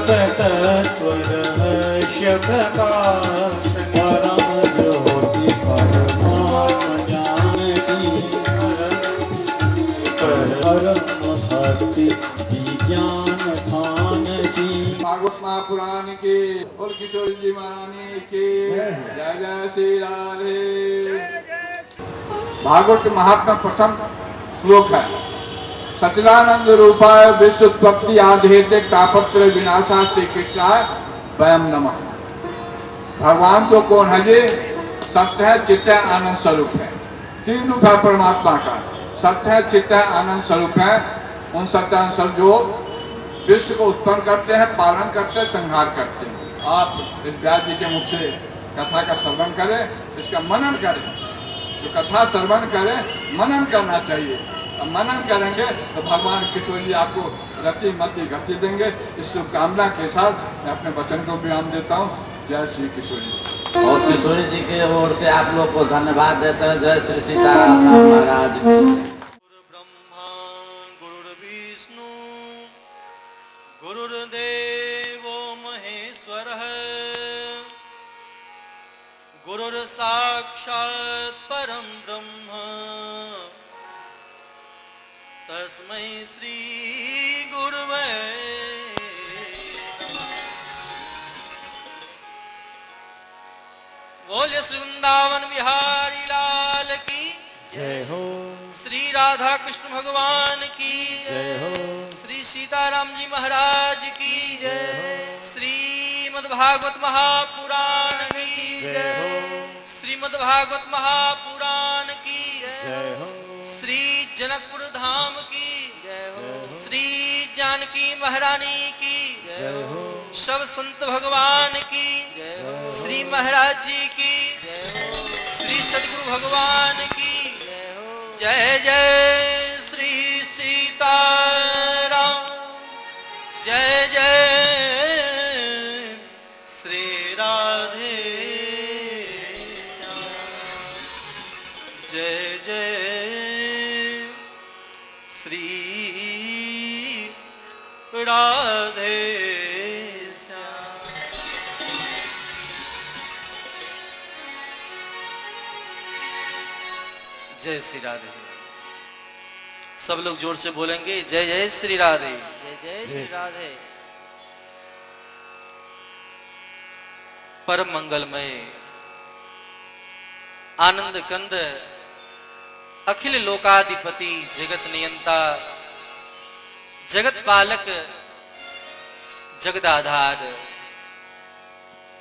तत्व रहस्य प्रकाश परम ज्योति परमात्म जानकी परम भक्ति विज्ञान ठान की। भागवत महापुराण के और किशोर जी महारानी के जय जय श्री राधे। भागवत महात्मा प्रथम श्लोक है, सच्चिदानंद रूपाय विश्वोत्पत्ति आधेते तापत्र विनाशा श्री कृष्णाय वयम नमः। भगवान तो कौन है जी? सत्य है, चित्त है, आनंद स्वरूप है। तीन रूप है परमात्मा का, सत्य है, चित्त है, आनंद स्वरूप है। उन सत्यानंद स्वरूप जो विश्व को उत्पन्न करते हैं, पालन करते हैं, संहार करते हैं। आप इस व्यास जी के मुख से कथा का श्रवण करें, इसका मनन करें। जो कथा श्रवण करें, मनन करना चाहिए। अब मनन करेंगे तो भगवान किशोर जी आपको रति मति गति देंगे। इस शुभकामना के साथ मैं अपने वचन को विराम देता हूँ। जय श्री किशोर जी। और किशोरी जी की ओर से आप लोग को धन्यवाद देते हैं। जय श्री सीताराम महाराज। गुरु ब्रह्मा गुरुर्विष्णु गुरुर्देवो महेश्वरः गुरुर्साक्षात् परं ब्रह्म तस्मै श्री गुरुवे बोले श्री वृंदावन बिहारी लाल की जय हो। श्री राधा कृष्ण भगवान की जय हो। श्री सीताराम जी महाराज की जय। श्रीमद्भागवत महापुराण की जय हो। श्रीमद्भागवत महापुराण की जय हो। श्री जनकपुर धाम की जय हो। श्री जानकी महारानी की जय हो। सब संत भगवान की श्री महाराज जी की श्री सद्गुरु भगवान की जय जय श्री सीताराम जय जय श्री राधे जय जय श्री राधे जय श्री राधे। सब लोग जोर से बोलेंगे जय जय श्री राधे। जय जय श्री राधे। परम मंगलमय आनंद कंद अखिल लोकाधिपति जगत नियंता जगत पालक जगदाधार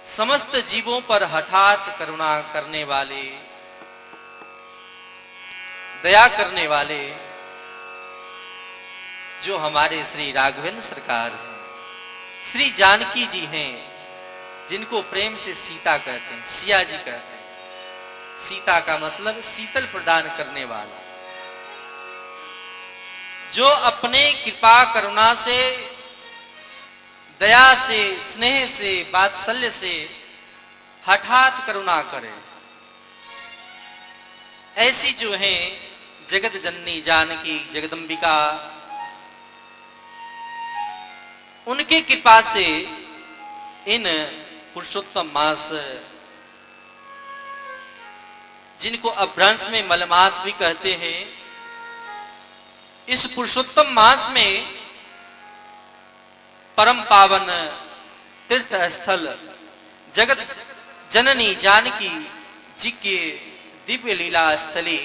समस्त जीवों पर हठात करुणा करने वाले दया करने वाले जो हमारे श्री राघवेंद्र सरकार हैं, श्री जानकी जी हैं, जिनको प्रेम से सीता कहते हैं, सिया जी कहते हैं। सीता का मतलब शीतल प्रदान करने वाला, जो अपने कृपा करुणा से दया से स्नेह से वात्सल्य से हठात करुणा करे। ऐसी जो हैं जगत जननी जानकी जगदम्बिका, उनके कृपा से इन पुरुषोत्तम मास, जिनको अपभ्रंश में मलमास भी कहते हैं, इस पुरुषोत्तम मास में परम पावन तीर्थ स्थल जगत जननी जानकी जी के दिव्य लीला स्थली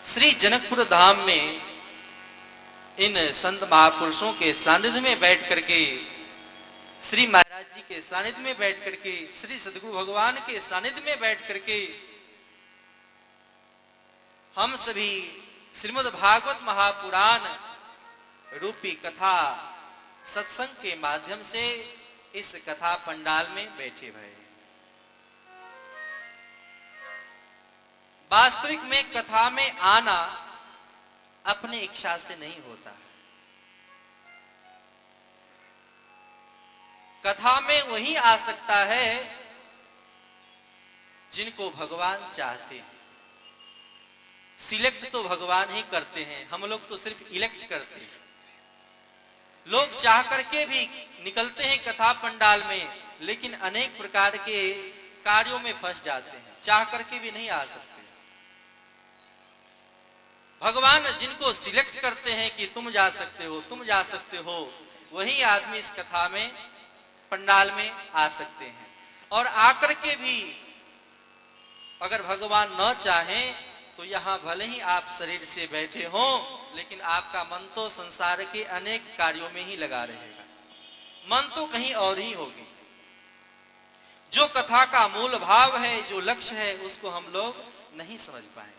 श्री जनकपुर धाम में इन संत महापुरुषों के सानिध्य में बैठ करके, श्री महाराज जी के सानिध्य में बैठ करके, श्री सद्गुरु भगवान के सानिध्य में बैठ करके हम सभी श्रीमद् भागवत महापुराण रूपी कथा सत्संग के माध्यम से इस कथा पंडाल में बैठे हुए। वास्तविक में कथा में आना अपने इच्छा से नहीं होता। कथा में वही आ सकता है जिनको भगवान चाहते हैं। सिलेक्ट तो भगवान ही करते हैं, हम लोग तो सिर्फ इलेक्ट करते हैं। लोग चाह करके भी निकलते हैं कथा पंडाल में, लेकिन अनेक प्रकार के कार्यों में फंस जाते हैं, चाह करके भी नहीं आ सकते। भगवान जिनको सिलेक्ट करते हैं कि तुम जा सकते हो, तुम जा सकते हो, वही आदमी इस कथा में पंडाल में आ सकते हैं। और आकर के भी अगर भगवान न चाहें तो यहाँ भले ही आप शरीर से बैठे हो, लेकिन आपका मन तो संसार के अनेक कार्यों में ही लगा रहेगा, मन तो कहीं और ही होगी। जो कथा का मूल भाव है, जो लक्ष्य है, उसको हम लोग नहीं समझ पाए।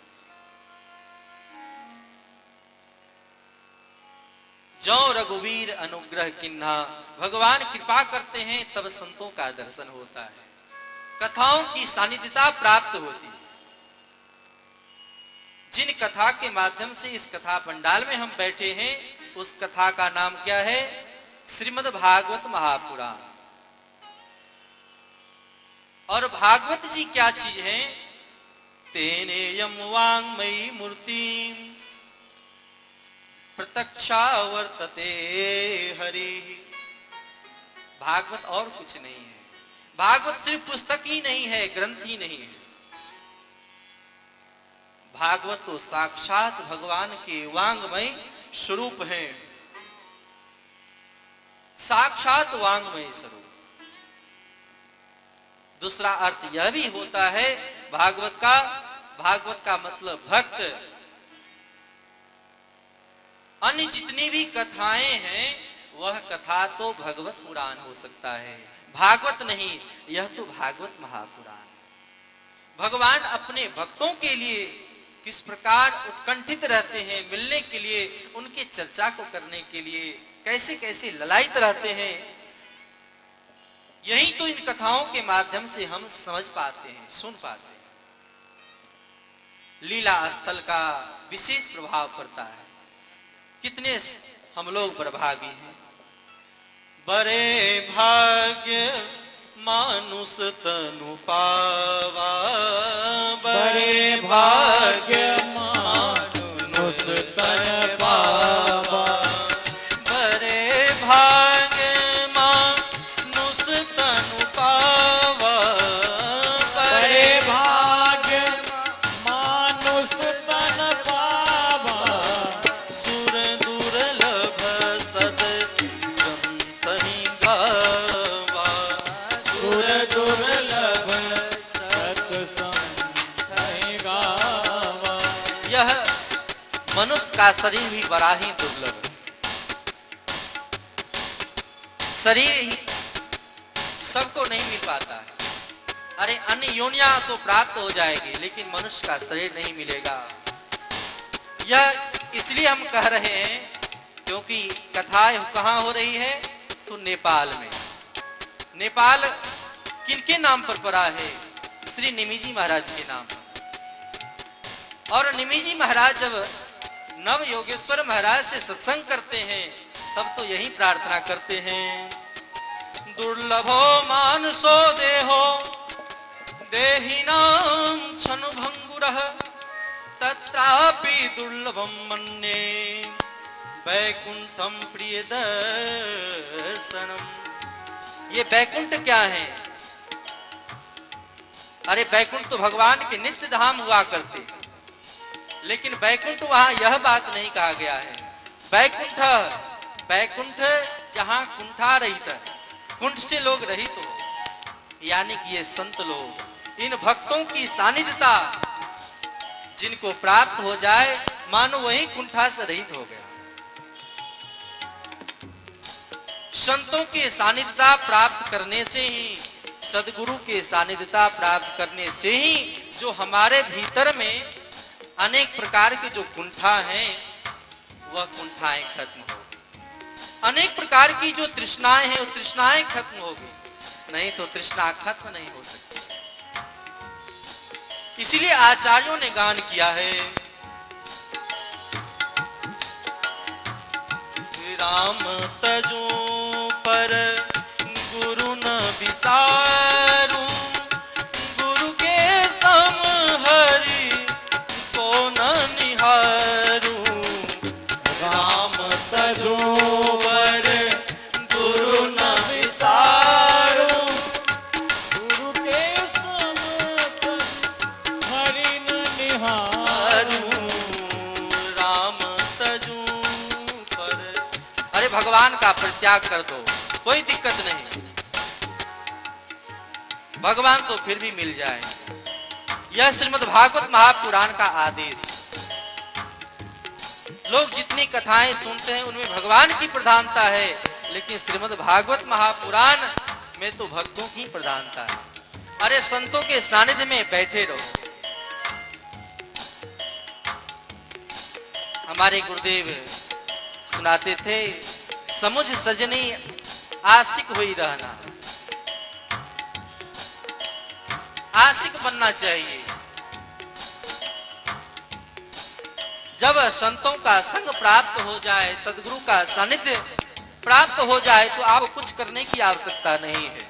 जो रघुवीर अनुग्रह किन्हा, भगवान कृपा करते हैं तब संतों का दर्शन होता है, कथाओं की सानिध्यता प्राप्त होती है। जिन कथा के माध्यम से इस कथा पंडाल में हम बैठे हैं, उस कथा का नाम क्या है? श्रीमद् भागवत महापुराण। और भागवत जी क्या चीज है? तेने यम वांगमयी मूर्ति प्रत्यक्षा वर्तते हरि। भागवत और कुछ नहीं है, भागवत सिर्फ पुस्तक ही नहीं है, ग्रंथ ही नहीं है। भागवत तो साक्षात भगवान के वांगमय स्वरूप है, साक्षात वांगमय स्वरूप। दूसरा अर्थ यह भी होता है भागवत का मतलब भक्त। अन्य जितनी भी कथाएं हैं वह कथा तो भगवत पुराण हो सकता है, भागवत नहीं। यह तो भागवत महापुराण। भगवान अपने भक्तों के लिए किस प्रकार उत्कंठित रहते हैं, मिलने के लिए, उनके चर्चा को करने के लिए कैसे कैसे ललायित रहते हैं, यही तो इन कथाओं के माध्यम से हम समझ पाते हैं, सुन पाते हैं। लीला स्थल का विशेष प्रभाव पड़ता है। कितने हम लोग बड़भागी हैं। बड़े भाग्य मानुष तनु पावा, बड़े भाग्य मानुष तन पावा, बड़े भाग्य मानुष तनु पावा, बड़े भाग्य मानुष तन पावा, सुर दुर्लभ सद ग्रंथ ही गावा, सुर दुर्लभ सत्संग गावा। यह मनुष्य का शरीर भी बड़ा ही दुर्लभ है। शरीर ही सबको नहीं मिल पाता है। अरे अन्य योनियां तो प्राप्त हो जाएगी, लेकिन मनुष्य का शरीर नहीं मिलेगा। यह इसलिए हम कह रहे हैं क्योंकि कथा कहाँ हो रही है? तो नेपाल में। नेपाल किनके नाम पर पड़ा है? श्री निमिजी महाराज के नाम पर। और निमिजी महाराज जब नव योगेश्वर महाराज से सत्संग करते हैं तब तो यही प्रार्थना करते हैं, दुर्लभो मानसो देहो देहिनां क्षण भंगुरः तत्रापि दुर्लभम मन्ये वैकुंठम प्रिय दर्शनम। ये वैकुंठ क्या है? अरे वैकुंठ तो भगवान के नित्य धाम हुआ करते, लेकिन वैकुंठ वहां यह बात नहीं कहा गया है। वैकुंठ जहां कुंठा रहित है, कुंठ से लोग रहित हो, यानी कि ये संत लोग, इन भक्तों की सानिध्यता जिनको प्राप्त हो जाए, मानो वही कुंठा से रहित हो गया। संतों के सानिध्यता प्राप्त करने से ही, सदगुरु के सानिध्यता प्राप्त करने से ही जो हमारे भीतर में अनेक प्रकार के जो कुंठा हैं वह कुंठाएं खत्म होगी। अनेक प्रकार की जो तृष्णाएं हैं वो तृष्णाएं खत्म होगी, नहीं तो तृष्णा खत्म नहीं हो सकती। इसीलिए आचार्यों ने गान किया है, राम तजू पर गुरु न विसारू, गुरु के सम हरि को न निहारू। राम तजो वर त्याग कर दो, कोई दिक्कत नहीं, भगवान तो फिर भी मिल जाए। यह श्रीमद् भागवत महापुराण का आदेश। लोग जितनी कथाएं सुनते हैं उनमें भगवान की प्रधानता है, लेकिन श्रीमद् भागवत महापुराण में तो भक्तों की प्रधानता है। अरे संतों के सानिध्य में बैठे रहो। हमारे गुरुदेव सुनाते थे, समुझ सजनी आशिक हुई रहना, आशिक बनना चाहिए। जब संतों का संग प्राप्त हो जाए, सदगुरु का सानिध्य प्राप्त हो जाए, तो आपको कुछ करने की आवश्यकता नहीं है,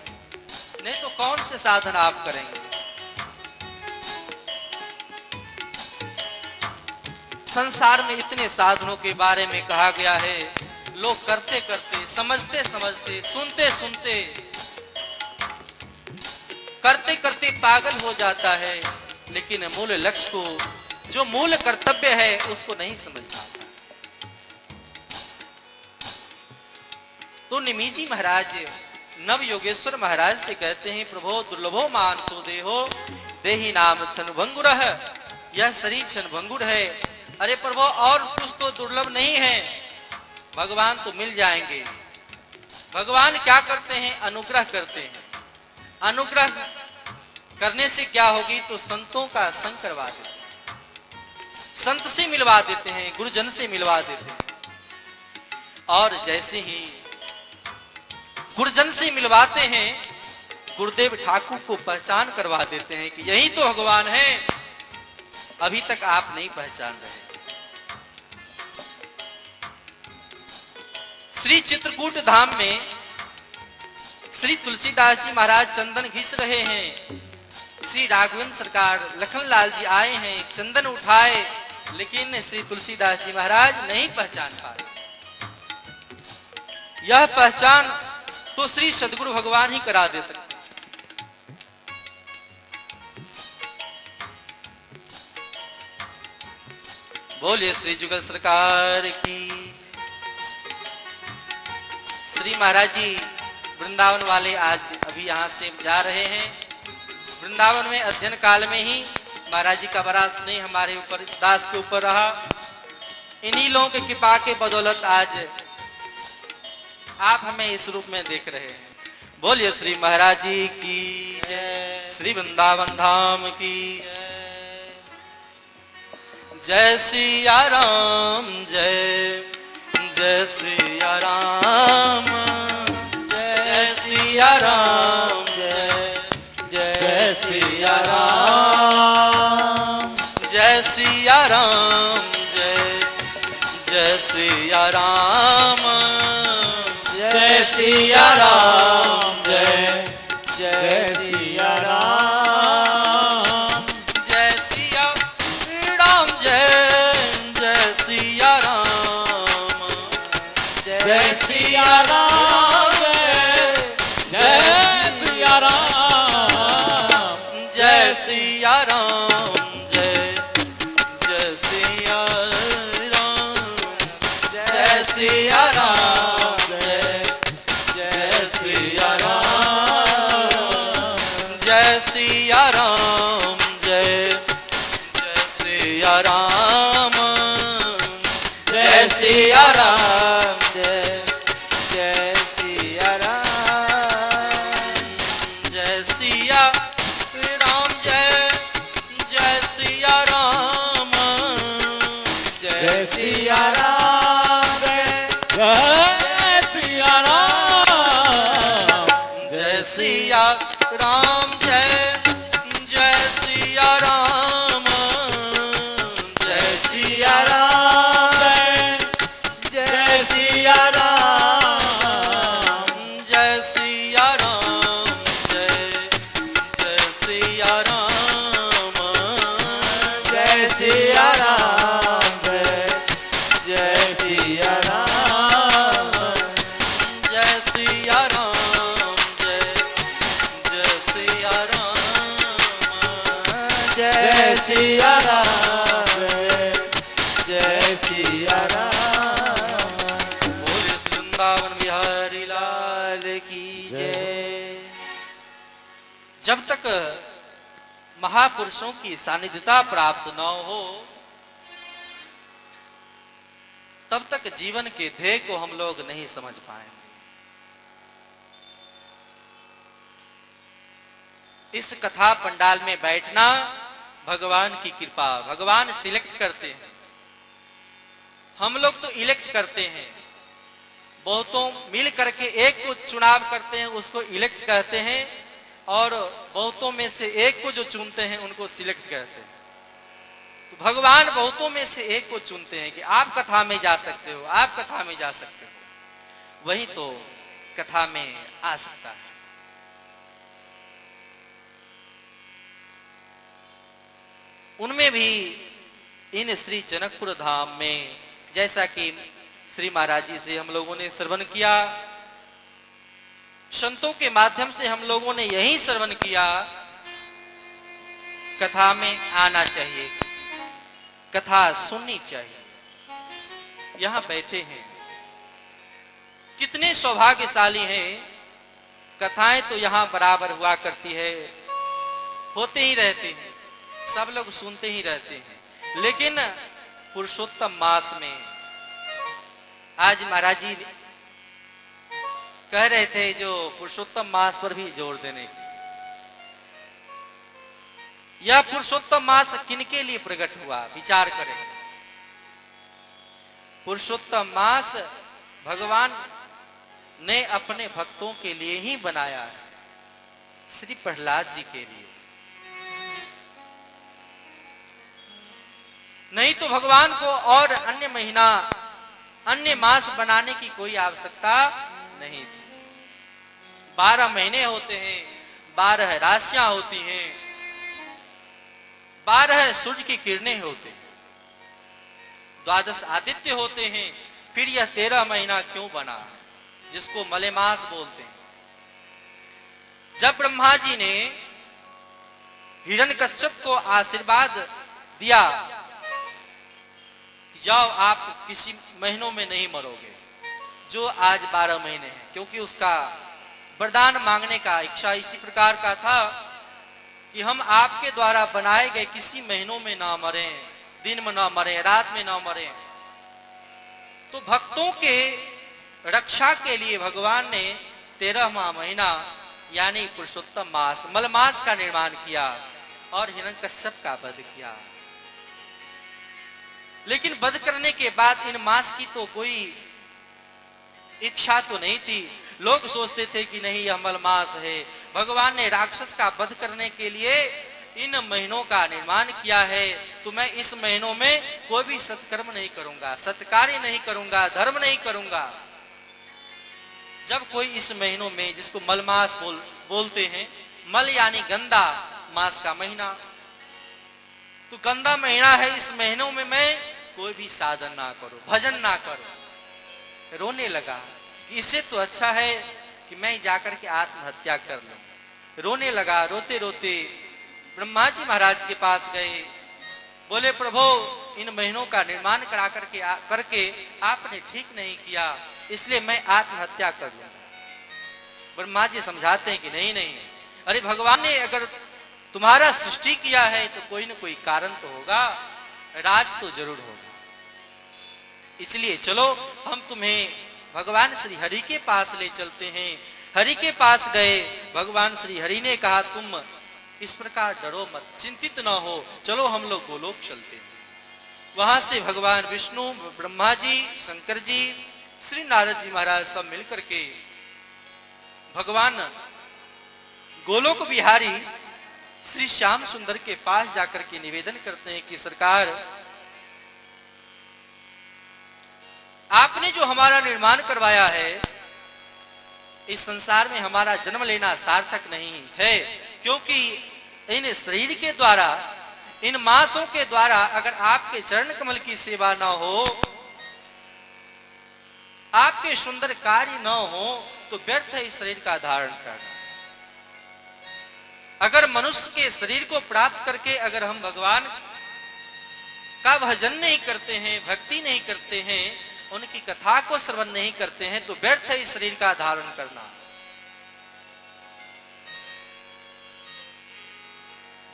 नहीं तो कौन से साधन आप करेंगे। संसार में इतने साधनों के बारे में कहा गया है, लोग करते करते, समझते समझते, सुनते सुनते, करते करते पागल हो जाता है, लेकिन मूल लक्ष्य को, जो मूल कर्तव्य है, उसको नहीं समझ पाता। तो निमिजी महाराज नव योगेश्वर महाराज से कहते हैं, प्रभो दुर्लभो मानसो देहो देहि नाम क्षण भंगुरः। यह शरीर क्षण भंगुर है। अरे प्रभो, और कुछ तो दुर्लभ नहीं है, भगवान तो मिल जाएंगे। भगवान क्या करते हैं? अनुग्रह करते हैं। अनुग्रह करने से क्या होगी? तो संतों का संग करवा देते हैं, संत से मिलवा देते हैं, गुरुजन से मिलवा देते हैं। और जैसे ही गुरुजन से मिलवाते हैं, गुरुदेव ठाकुर को पहचान करवा देते हैं कि यही तो भगवान है, अभी तक आप नहीं पहचान रहे। श्री चित्रकूट धाम में श्री तुलसीदास जी महाराज चंदन घिस रहे हैं। श्री राघवेंद्र सरकार लखनलाल जी आए हैं, चंदन उठाए, लेकिन श्री तुलसीदास जी महाराज नहीं पहचान पाए। यह पहचान तो श्री सदगुरु भगवान ही करा दे सकते। बोलिए श्री जुगल सरकार की। श्री महाराज जी वृंदावन वाले आज अभी यहाँ से जा रहे हैं। वृंदावन में अध्ययन काल में ही महाराज जी का बड़ा स्नेह हमारे ऊपर, इस दास के ऊपर रहा। इन्हीं लोगों के कृपा के बदौलत आज आप हमें इस रूप में देख रहे हैं। बोलिए श्री महाराज जी की जय, श्री वृंदावन धाम की जय। सिया राम जय, जय सिया राम, जय सिया राम जय, जय सिया राम, जय सिया राम जय, जय सिया राम, जय सिया राम जय, जय सिया राम, जय सिया राम जय, जय सिया राम, जय सिया राम जय, जय सिया राम, जय सिया राम जय, जय सिया राम, जय सिया राम जय, जय सिया राम, जय सिया राम जय, जय सिया राम, जय सिया राम जय, जय सिया राम, जय सिया राम जय, जय सिया राम, जय सिया राम जय, जय सिया राम, जय सिया राम जय, जय सिया राम, जय सिया राम जय, सिया राम, जय सिया राम जय, जय सिया राम, जय सिया राम जय, जय सिया राम, जय सिया राम जय, जय सिया राम, जय सिया राम जय, जय सिया राम। बोले वृंदावन बिहारी की जय। जब तक महापुरुषों की सानिध्यता प्राप्त न हो तब तक जीवन के ध्येय को हम लोग नहीं समझ पाएंगे। इस कथा पंडाल में बैठना भगवान की कृपा, भगवान सिलेक्ट करते हैं। हम लोग तो इलेक्ट करते हैं, बहुतों मिल करके एक को चुनाव करते हैं, उसको इलेक्ट कहते हैं, और बहुतों में से एक को जो चुनते हैं उनको सिलेक्ट कहते हैं। तो भगवान बहुतों में से एक को चुनते हैं कि आप कथा में जा सकते हो, आप कथा में जा सकते हो, वही तो कथा में आ सकता है। उनमें भी इन श्री जनकपुर धाम में, जैसा कि श्री महाराज जी से हम लोगों ने श्रवण किया, संतों के माध्यम से हम लोगों ने यही श्रवण किया, कथा में आना चाहिए, कथा सुननी चाहिए। यहां बैठे हैं, कितने सौभाग्यशाली हैं। कथाएं तो यहां बराबर हुआ करती है, होते ही रहते हैं, सब लोग सुनते ही रहते हैं। लेकिन पुरुषोत्तम मास में आज महाराज जी कह रहे थे जो पुरुषोत्तम मास पर भी जोर देने की, यह पुरुषोत्तम मास किनके लिए प्रकट हुआ, विचार करें। पुरुषोत्तम मास भगवान ने अपने भक्तों के लिए ही बनाया है, श्री प्रहलाद जी के लिए। नहीं तो भगवान को और अन्य महीना, अन्य मास बनाने की कोई आवश्यकता नहीं थी। 12 महीने होते हैं, 12 राशियां होती हैं, 12 सूर्य की किरणें होते हैं, 12 आदित्य होते हैं, फिर यह 13 महीना क्यों बना, जिसको मलेमास बोलते हैं। जब ब्रह्मा जी ने हिरण्यकश्यप को आशीर्वाद दिया कि जाओ आप किसी महीनों में नहीं मरोगे, जो आज 12 महीने हैं, क्योंकि उसका वरदान मांगने का इच्छा इसी प्रकार का था कि हम आपके द्वारा बनाए गए किसी महीनों में ना मरें, दिन में ना मरें, रात में ना मरें। तो भक्तों के रक्षा के लिए भगवान ने 13वां महीना यानी पुरुषोत्तम मास, मलमास का निर्माण किया और हिरण्यकश्यप का वध किया। लेकिन वध करने के बाद इन मास की तो कोई इच्छा तो नहीं थी। लोग सोचते थे कि नहीं यह मलमास है, भगवान ने राक्षस का वध करने के लिए इन महीनों का निर्माण किया है, तो मैं इस महीनों में कोई भी सत्कर्म नहीं करूंगा, सत्कार्य नहीं करूंगा, धर्म नहीं करूंगा। जब कोई इस महीनों में, जिसको मलमास बोलते हैं, मल यानी गंदा मास का महीना, तो गंदा महीना है, इस महीनों में मैं कोई भी साधन ना करूं, भजन ना करूं। रोने लगा कि इससे तो अच्छा है कि मैं जाकर के आत्महत्या कर लूं। रोने लगा, रोते रोते ब्रह्मा जी महाराज के पास गए, बोले प्रभु इन महीनों का निर्माण करा करके आपने ठीक नहीं किया, इसलिए मैं आत्महत्या कर लूंगा। ब्रह्मा जी समझाते हैं कि नहीं नहीं, अरे भगवान ने अगर तुम्हारा सृष्टि किया है तो कोई न कोई कारण तो होगा, राज तो जरूर होगा, इसलिए चलो हम तुम्हें भगवान श्री हरि के पास ले चलते हैं। हरि के पास गए, भगवान श्री हरि ने कहा तुम इस प्रकार डरो मत, चिंतित ना हो, चलो हम लोग गोलोक चलते हैं। वहां से भगवान विष्णु, ब्रह्मा जी, शंकर जी, श्री नारद जी महाराज सब मिलकर के भगवान गोलोक बिहारी श्री श्याम सुंदर के पास जाकर के निवेदन करते हैं कि सरकार आपने जो हमारा निर्माण करवाया है, इस संसार में हमारा जन्म लेना सार्थक नहीं है, क्योंकि इन शरीर के द्वारा, इन मासों के द्वारा अगर आपके चरण कमल की सेवा ना हो, आपके सुंदर कार्य न हो, तो व्यर्थ है इस शरीर का धारण करना। अगर मनुष्य के शरीर को प्राप्त करके अगर हम भगवान का भजन नहीं करते हैं, भक्ति नहीं करते हैं, उनकी कथा को श्रवण नहीं करते हैं, तो व्यर्थ है इस शरीर का धारण करना।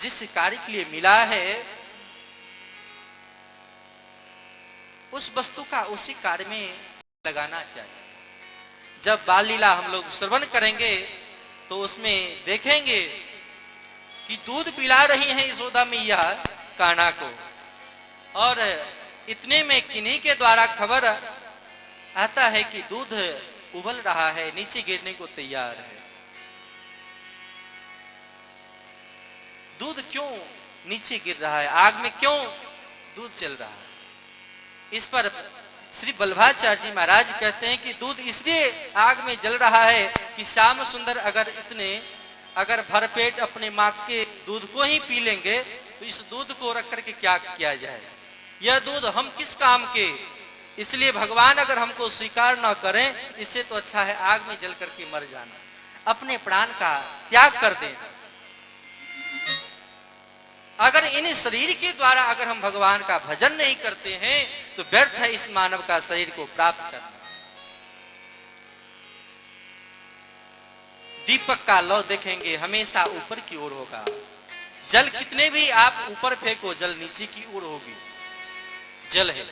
जिस कार्य के लिए मिला है उस वस्तु का उसी कार्य में लगाना चाहिए। जब बाल लीला हम लोग श्रवण करेंगे तो उसमें देखेंगे कि दूध पिला रही हैं यशोदा मैया कान्हा को, और इतने में किन्हीं के द्वारा खबर आता है कि दूध उबल रहा है, नीचे गिरने को तैयार है। दूध क्यों नीचे गिर रहा है, आग में क्यों दूध जल रहा है? इस पर श्री बल्लभाचार्य जी महाराज कहते हैं कि दूध इसलिए आग में जल रहा है कि श्याम सुंदर अगर भरपेट अपने माँ के दूध को ही पी लेंगे तो इस दूध को रख करके क्या किया जाए, यह दूध हम किस काम के, इसलिए भगवान अगर हमको स्वीकार न करें इससे तो अच्छा है आग में जल करके मर जाना, अपने प्राण का त्याग कर देना। अगर इन शरीर के द्वारा अगर हम भगवान का भजन नहीं करते हैं तो व्यर्थ है इस मानव का शरीर को प्राप्त करना। दीपक का लौ देखेंगे हमेशा ऊपर की ओर होगा, जल कितने भी आप ऊपर फेंको जल नीचे की ओर होगी। जल है,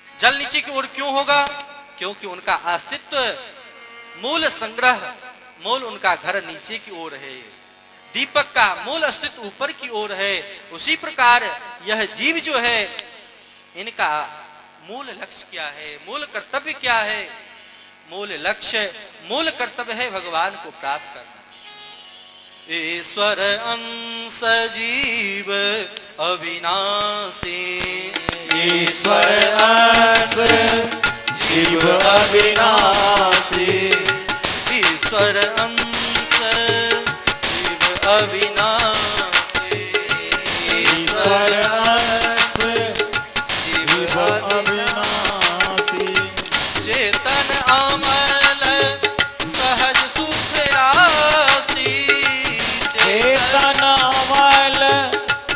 जल नीचे की ओर क्यों होगा? क्योंकि उनका अस्तित्व मूल संग्रह, मूल उनका घर नीचे की ओर है। दीपक का मूल अस्तित्व ऊपर की ओर है। उसी प्रकार यह जीव जो है इनका मूल लक्ष्य क्या है, मूल कर्तव्य क्या है? मूल लक्ष्य, मूल कर्तव्य है भगवान को प्राप्त करना। ईश्वर अंश जीव अविनाशी, ईश्वर अंश जीव अविनाशी, ईश्वर अंश जीव अविनाशी, ईश्वर अंश जीव अविनाशी, चेतन अमल सहज सुख राशि, चेतन अमल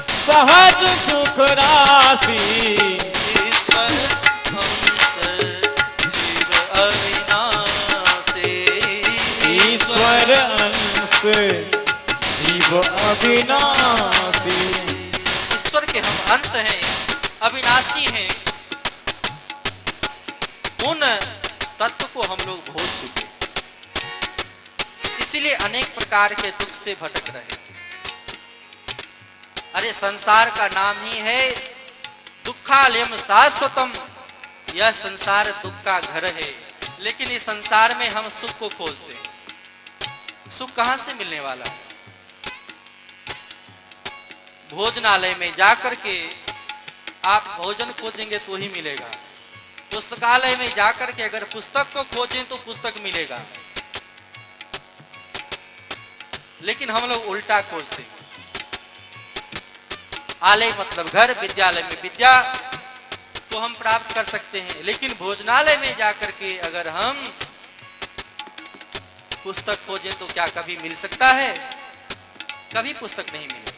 सहज सुख राशि, ईश्वर अंश जीव अविनाशी, ईश्वर अंश जीव अविनाशी। ईश्वर के हम अंश हैं, अविनाशी हैं। उन तत्व को हम लोग भोग चुके, इसीलिए अनेक प्रकार के दुख से भटक रहे। अरे संसार का नाम ही है दुखालयम शाश्वतम, यह संसार दुख का घर है। लेकिन इस संसार में हम सुख को खोजते हैं। सुख कहां से मिलने वाला है? भोजनालय में जाकर के आप भोजन खोजेंगे तो ही मिलेगा। पुस्तकालय में जाकर के अगर पुस्तक को खोजें तो पुस्तक मिलेगा। लेकिन हम लोग उल्टा खोजते हैं। आलय मतलब घर, विद्यालय में विद्या को हम प्राप्त कर सकते हैं, लेकिन भोजनालय में जाकर के अगर हम पुस्तक खोजें तो क्या कभी मिल सकता है? कभी पुस्तक नहीं मिलेगी।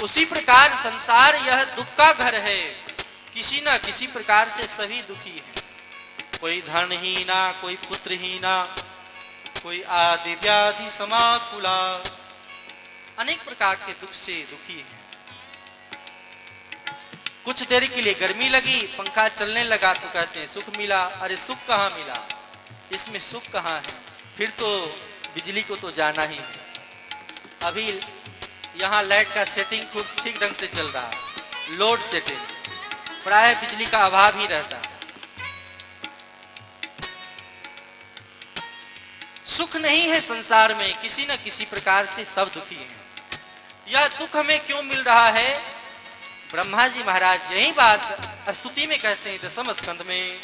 उसी प्रकार संसार यह दुख का घर है। किसी न किसी प्रकार से सभी दुखी है। कोई धनहीना, कोई पुत्रहीना, कोई आदि व्याधि समाकुला, अनेक प्रकार के दुख से दुखी है। कुछ देर के लिए गर्मी लगी, पंखा चलने लगा तो कहते हैं सुख मिला। अरे सुख कहाँ मिला? इसमें सुख कहाँ है? फिर तो बिजली को तो जाना ही है। अभी यहाँ लाइट का सेटिंग खूब ठीक ढंग से चल रहा है, लोड सेटिंग, प्राय बिजली का अभाव ही रहता है। सुख नहीं है संसार में, किसी न किसी प्रकार से सब दुखी हैं। यह दुख हमें क्यों मिल रहा है? ब्रह्मा जी महाराज यही बात स्तुति में कहते हैं दशम स्कंद में,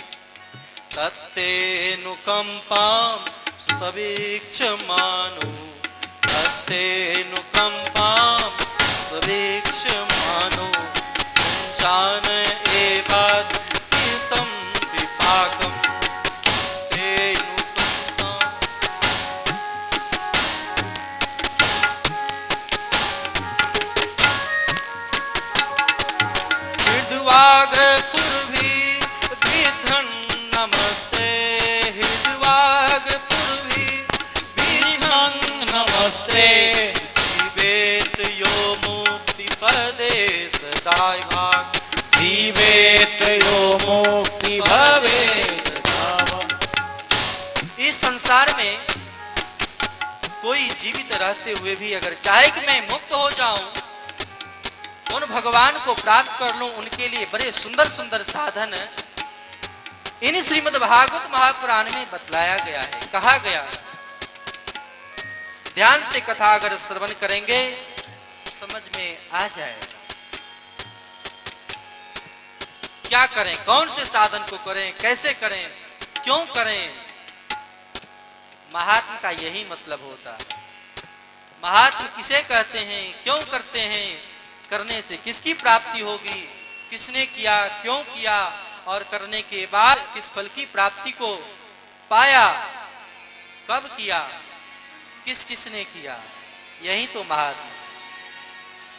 तत्तेनुकंपाम सवीक्षमानो, तत्तेनुकंपाम सवीक्षमानो, पंचान एवाद कीर्तम विपाकम, हृद्वाग्र पुरभी विधन नमस्ते, हृद्वाग्र पुरभी विधन नमस्ते जीवे जीवेत यो मुक्ति पदे सदाय भाग, जीवेत यो मुक्ति भवे सदा भाग। इस संसार में कोई जीवित रहते हुए भी अगर चाहे कि मैं मुक्त हो जाऊं, उन भगवान को प्राप्त कर लूं, उनके लिए बड़े सुंदर सुंदर साधन इन श्रीमद् भागवत महापुराण में बतलाया गया है, कहा गया है। ध्यान से कथा अगर श्रवण करेंगे समझ में आ जाएगा। क्या करें, कौन से साधन को करें, कैसे करें, क्यों करें। महात्म का यही मतलब होता है। महात्म किसे कहते हैं, क्यों करते हैं, करने से किसकी प्राप्ति होगी, किसने किया, क्यों किया, और करने के बाद किस फल की प्राप्ति को पाया, कब किया, किस किसने किया, यही तो महात्मा।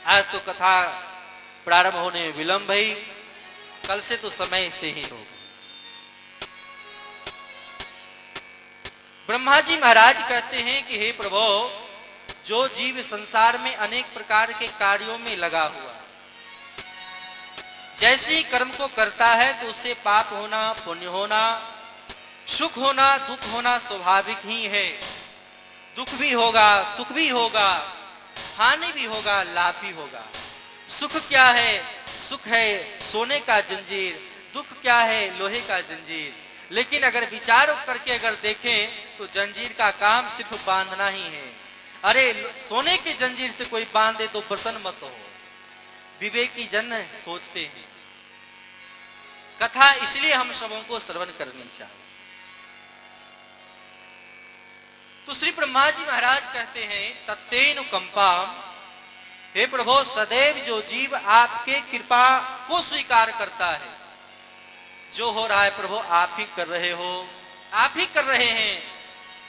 आज तो कथा प्रारंभ होने में विलंब भई, कल से तो समय से ही होगा। ब्रह्मा जी महाराज कहते हैं कि हे प्रभु, जो जीव संसार में अनेक प्रकार के कार्यों में लगा हुआ, जैसे ही कर्म को करता है तो उससे पाप होना, पुण्य होना, सुख होना, दुख होना स्वाभाविक ही है। दुख भी होगा, सुख भी होगा, हानि भी होगा, लाभ भी होगा। सुख क्या है, सुख है सोने का जंजीर, दुख क्या है, लोहे का जंजीर। लेकिन अगर विचार करके अगर देखें तो जंजीर का काम सिर्फ बांधना ही है। अरे सोने की जंजीर से कोई बांधे तो प्रसन्न मत हो, विवेकी जन सोचते हैं। कथा इसलिए हम सबों को श्रवण करनी चाहिए। तो श्री ब्रह्मा जी महाराज कहते हैं तत्तेनु कंपाम, हे प्रभु सदैव जो जीव आपके कृपा को स्वीकार करता है, जो हो रहा है प्रभु आप ही कर रहे हो, आप ही कर रहे हैं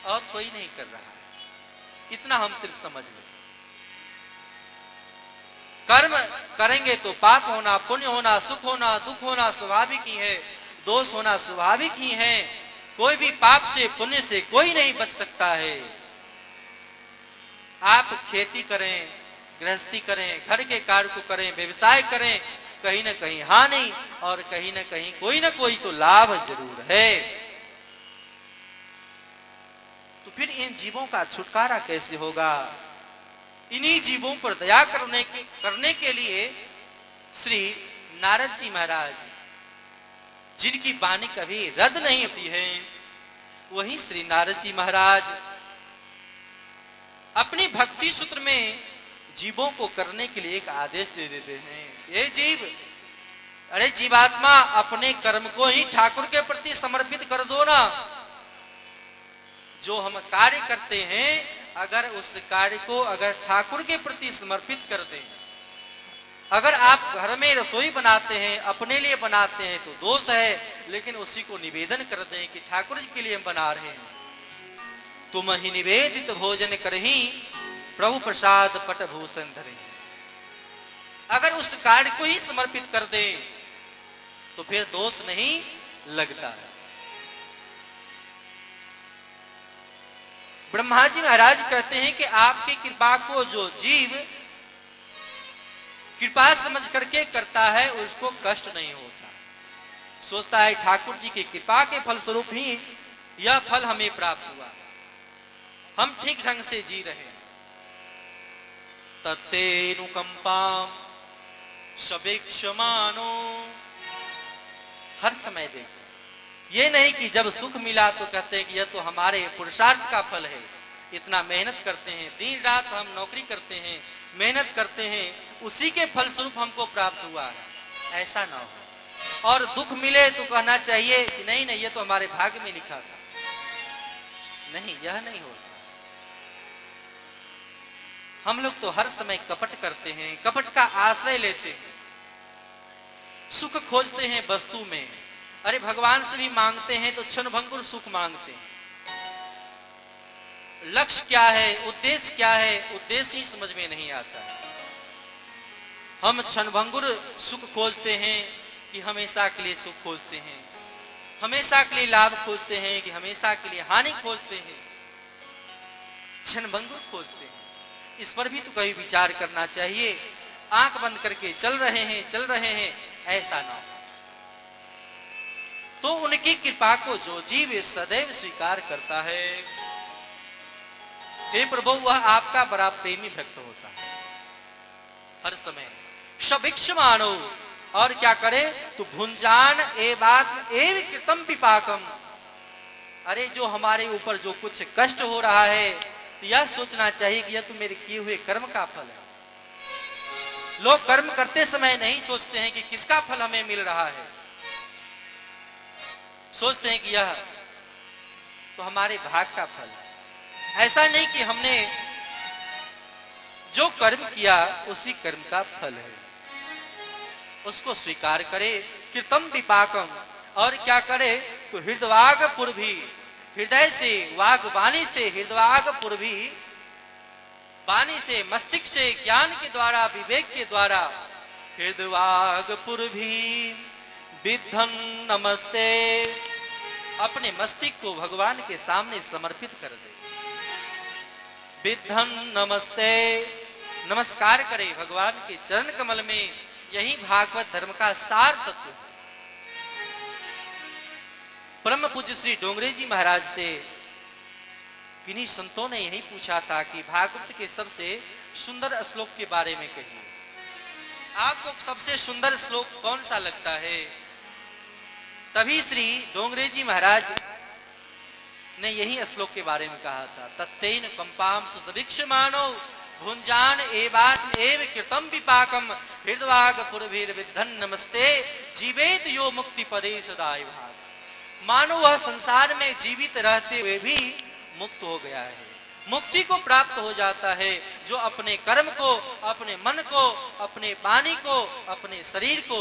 और कोई नहीं कर रहा, इतना हम सिर्फ समझ लें। कर्म करेंगे तो पाप होना, पुण्य होना, सुख होना, दुख होना स्वाभाविक ही है, दोष होना स्वाभाविक ही है। कोई भी पाप से पुण्य से कोई नहीं बच सकता है। आप खेती करें, गृहस्थी करें, घर के कार्य को करें, व्यवसाय करें, कहीं ना कहीं हानि और कहीं ना कहीं कोई ना कोई तो लाभ जरूर है। तो फिर इन जीवों का छुटकारा कैसे होगा? इन्हीं जीवों पर दया करने के लिए श्री नारद जी महाराज, जिनकी वाणी कभी रद्द नहीं होती है, वही श्री नारद जी महाराज अपनी भक्ति सूत्र में जीवों को करने के लिए एक आदेश दे देते हैं। ये जीव, अरे जीवात्मा अपने कर्म को ही ठाकुर के प्रति समर्पित कर दो ना। जो हम कार्य करते हैं अगर उस कार्य को अगर ठाकुर के प्रति समर्पित कर दें, अगर आप घर में रसोई बनाते हैं, अपने लिए बनाते हैं तो दोष है, लेकिन उसी को निवेदन कर दें कि ठाकुर जी के लिए हम बना रहे हैं। तुम ही निवेदित भोजन करही प्रभु प्रसाद पट भूषण धरे। अगर उस कार्य को ही समर्पित कर दें तो फिर दोष नहीं लगता है। ब्रह्मा जी महाराज कहते हैं कि आपकी कृपा को जो जीव कृपा समझ करके करता है उसको कष्ट नहीं होता। सोचता है ठाकुर जी की कृपा के फलस्वरूप ही यह फल हमें प्राप्त हुआ, हम ठीक ढंग से जी रहे हैं। तत्तेनुकंपाम सवेक्षमानो, हर समय देखो, ये नहीं कि जब सुख मिला तो कहते हैं कि यह तो हमारे पुरुषार्थ का फल है, इतना मेहनत करते हैं, दिन रात हम नौकरी करते हैं, मेहनत करते हैं, उसी के फलस्वरूप हमको प्राप्त हुआ है, ऐसा ना हो। और दुख मिले तो कहना चाहिए कि नहीं नहीं, ये तो हमारे भाग्य में लिखा था। नहीं, यह नहीं होता। हम लोग तो हर समय कपट करते हैं, कपट का आश्रय लेते हैं, सुख खोजते हैं वस्तु में। अरे भगवान से भी मांगते हैं तो क्षणभंगुर सुख मांगते हैं। लक्ष्य क्या है, उद्देश्य क्या है, उद्देश्य ही समझ में नहीं आता। हम क्षणभंगुर सुख खोजते हैं कि हमेशा के लिए सुख खोजते हैं, हमेशा के लिए लाभ खोजते हैं कि हमेशा के लिए हानि खोजते हैं, क्षणभंगुर खोजते हैं। इस पर भी तो कभी विचार करना चाहिए। आंख बंद करके चल रहे हैं, ऐसा ना हो। तो उनकी कृपा को जो जीव सदैव स्वीकार करता है, हे प्रभु, वह आपका बड़ा प्रेमी भक्त होता है। हर समय सभिक्ष मानो, और क्या करे तो भुंजान एवात्म एव कृतम विपाकम। अरे जो हमारे ऊपर जो कुछ कष्ट हो रहा है, तो यह सोचना चाहिए कि यह तो मेरे किए हुए कर्म का फल है। लोग कर्म करते समय नहीं सोचते हैं कि किसका फल हमें मिल रहा है, सोचते हैं कि यह तो हमारे भाग का फल है। ऐसा नहीं कि हमने जो कर्म किया उसी कर्म का फल है, उसको स्वीकार करे। कृतम विपाकम, और क्या करे तो हृदवाग पूर्वी, हृदय से वाग वाणी से, हृदवाग पूर्वी वाणी से, मस्तिष्क से, ज्ञान के द्वारा, विवेक के द्वारा, हृदवाग पूर्वी विद्धं नमस्ते, अपने मस्तिष्क को भगवान के सामने समर्पित कर दे। विद्धं नमस्ते, नमस्कार करे भगवान के चरण कमल में। यही भागवत धर्म का सार तत्व है। परम पूज्य श्री डोंगरे जी महाराज से किन्हीं संतों ने यही पूछा था कि भागवत के सबसे सुंदर श्लोक के बारे में कहिए, आपको सबसे सुंदर श्लोक कौन सा लगता है? तभी श्री डोंगरे जी महाराज ने यही श्लोक के बारे में कहा था, तत्तेन कंपाम सुसभिक्ष मानो भुंजान एवात्म एव कृतम विपाकम हृदवाग पुरभिर्विद्धं नमस्ते जीवेत यो मुक्ति पदे सदाय भाग। मानो वह संसार में जीवित रहते हुए भी मुक्त हो गया है, मुक्ति को प्राप्त हो जाता है, जो अपने कर्म को, अपने मन को, अपने वाणी को, अपने शरीर को,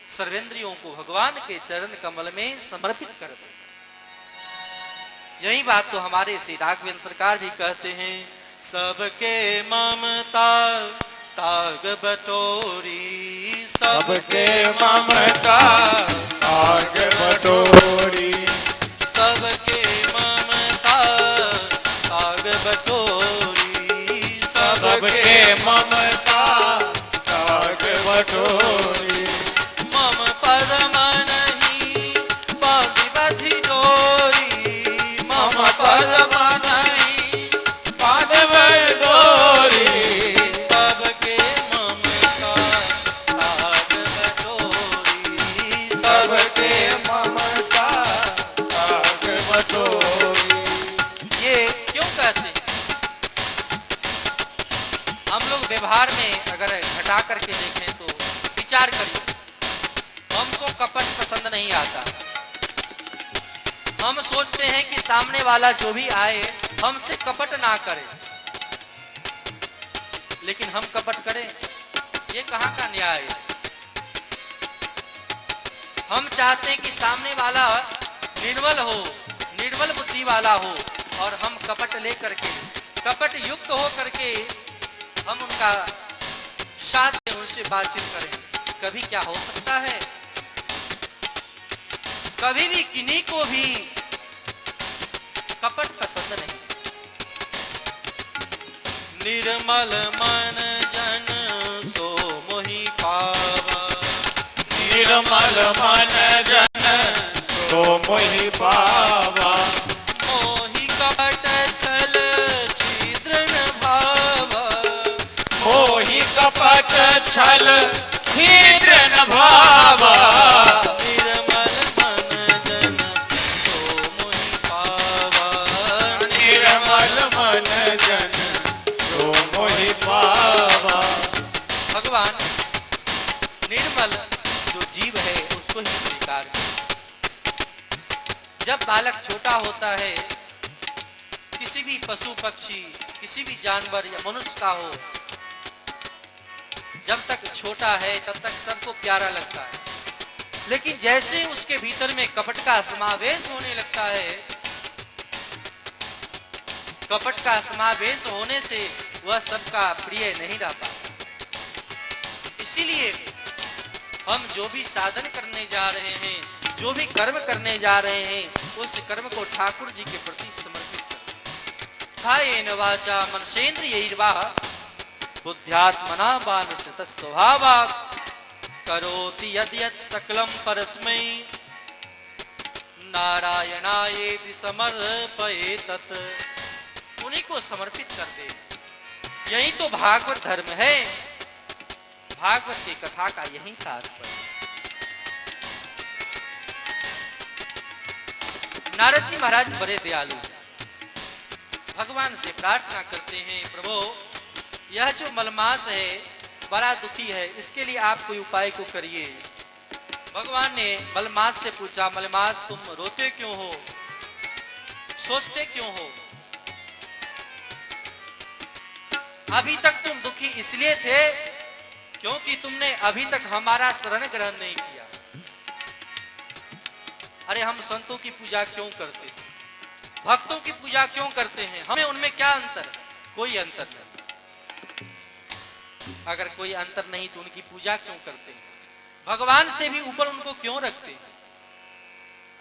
सर्वेंद्रियों को भगवान के चरण कमल में समर्पित कर दे। यही बात तो हमारे श्री राघवेंद्र सरकार भी कहते हैं, सबके ममता ताग बटोरी, सबके ममता ताग बटोरी, सबके ममता ताग बटोरी, सबके ममता ताग बटोरी, मम परम नहीं बांधी बधी डोरी, मम परम नहीं बांधव डोरी, सबके ममता ताग बटोरी, सबके ममता ताग बटोरी। ये क्यों कहते हैं? हम लोग व्यवहार में अगर घटा करके देखें तो विचार करिए, हमको कपट पसंद नहीं आता। हम सोचते हैं कि सामने वाला जो भी आए हमसे कपट ना करे, लेकिन हम कपट करें, ये कहाँ का न्याय है? हम चाहते हैं कि सामने वाला निर्मल हो, निर्मल बुद्धि वाला हो, और हम कपट ले करके, कपट युक्त हो करके हम उनका साथ में उनसे बातचीत करें। कभी क्या हो सकता है, कभी भी किन्हीं को भी कपट पसंद नहीं। निर्मल मन जन सो मोहि पावा, निर्मल मन जन सो मोहि पावा, मोहि कपट छल छिद्र न भावा, मोहि कपट छल छिद्र न भावा, निर्मल मन जन सो मोहि पावा, निर्मल मन जन सो मोहि पावा। भगवान निर्मल जो जीव है उसको ही स्वीकार करें। जब बालक छोटा होता है, किसी भी पशु पक्षी, किसी भी जानवर या मनुष्य का हो, जब तक छोटा है तब तक सबको प्यारा लगता है, लेकिन जैसे उसके भीतर में कपट का समावेश होने लगता है, कपट का समावेश होने से वह सबका प्रिय नहीं रह पाता। इसीलिए हम जो भी साधन करने जा रहे हैं, जो भी कर्म करने जा रहे हैं, उस कर्म को ठाकुर जी के प्रति समर्पित करें। कायेन वाचा मनसेन्द्रियैर्वा बुद्ध्यात्मना बामिश तत्स्वभावात् करोति यद् यत् सकलम परस्मै नारायणायेति समर्पयेतत्। उन्हीं को समर्पित कर दे। यही तो भागवत धर्म है, भागवत की कथा का यही तात्पर्य। नारद जी महाराज बड़े दयालु, भगवान से प्रार्थना करते हैं, प्रभु यह जो मलमास है बड़ा दुखी है, इसके लिए आप कोई उपाय को करिए। भगवान ने मलमास से पूछा, मलमास तुम रोते क्यों हो, सोचते क्यों हो? अभी तक तुम दुखी इसलिए थे क्योंकि तुमने अभी तक हमारा शरण ग्रहण नहीं किया। अरे हम संतों की पूजा क्यों करते हैं, भक्तों की पूजा क्यों करते हैं, हमें उनमें क्या अंतर? कोई अंतर नहीं। अगर कोई अंतर नहीं तो उनकी पूजा क्यों करते हैं? भगवान से भी ऊपर उनको क्यों रखते हैं?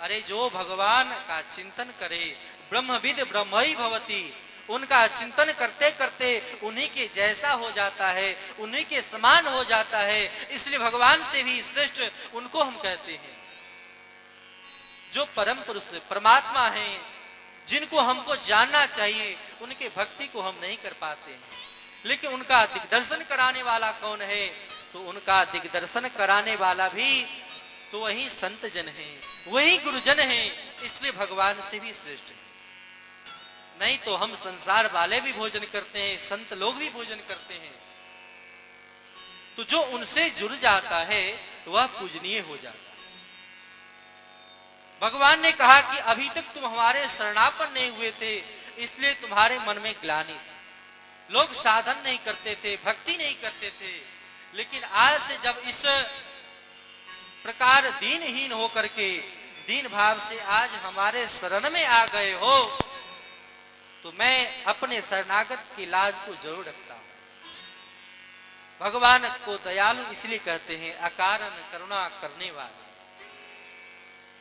अरे जो भगवान का चिंतन करे, ब्रह्मविद ब्रह्मई भवति, उनका चिंतन करते करते उन्हीं के जैसा हो जाता है, उन्हीं के समान हो जाता है। इसलिए भगवान से भी श्रेष्ठ उनको हम कहते हैं। जो परम पुरुष परमात्मा हैं, जिनको हमको जानना चाहिए, उनके भक्ति को हम नहीं कर पाते हैं। लेकिन उनका दिग्दर्शन कराने वाला कौन है? तो उनका दिग्दर्शन कराने वाला भी तो वही संत जन है, वही गुरुजन है। इसलिए भगवान से भी श्रेष्ठ है। नहीं तो हम संसार वाले भी भोजन करते हैं, संत लोग भी भोजन करते हैं, तो जो उनसे जुड़ जाता है वह पूजनीय हो जाता है। भगवान ने कहा कि अभी तक तुम हमारे शरणापन्न नहीं हुए थे, इसलिए तुम्हारे मन में ग्लानि थी। लोग साधन नहीं करते थे, भक्ति नहीं करते थे, लेकिन आज से जब इस प्रकार दीनहीन होकर के, दीन भाव से आज हमारे शरण में आ गए हो, तो मैं अपने शरणागत की लाज को जरूर रखता हूं। भगवान को दयालु इसलिए कहते हैं, अकारण करुणा करने वाले।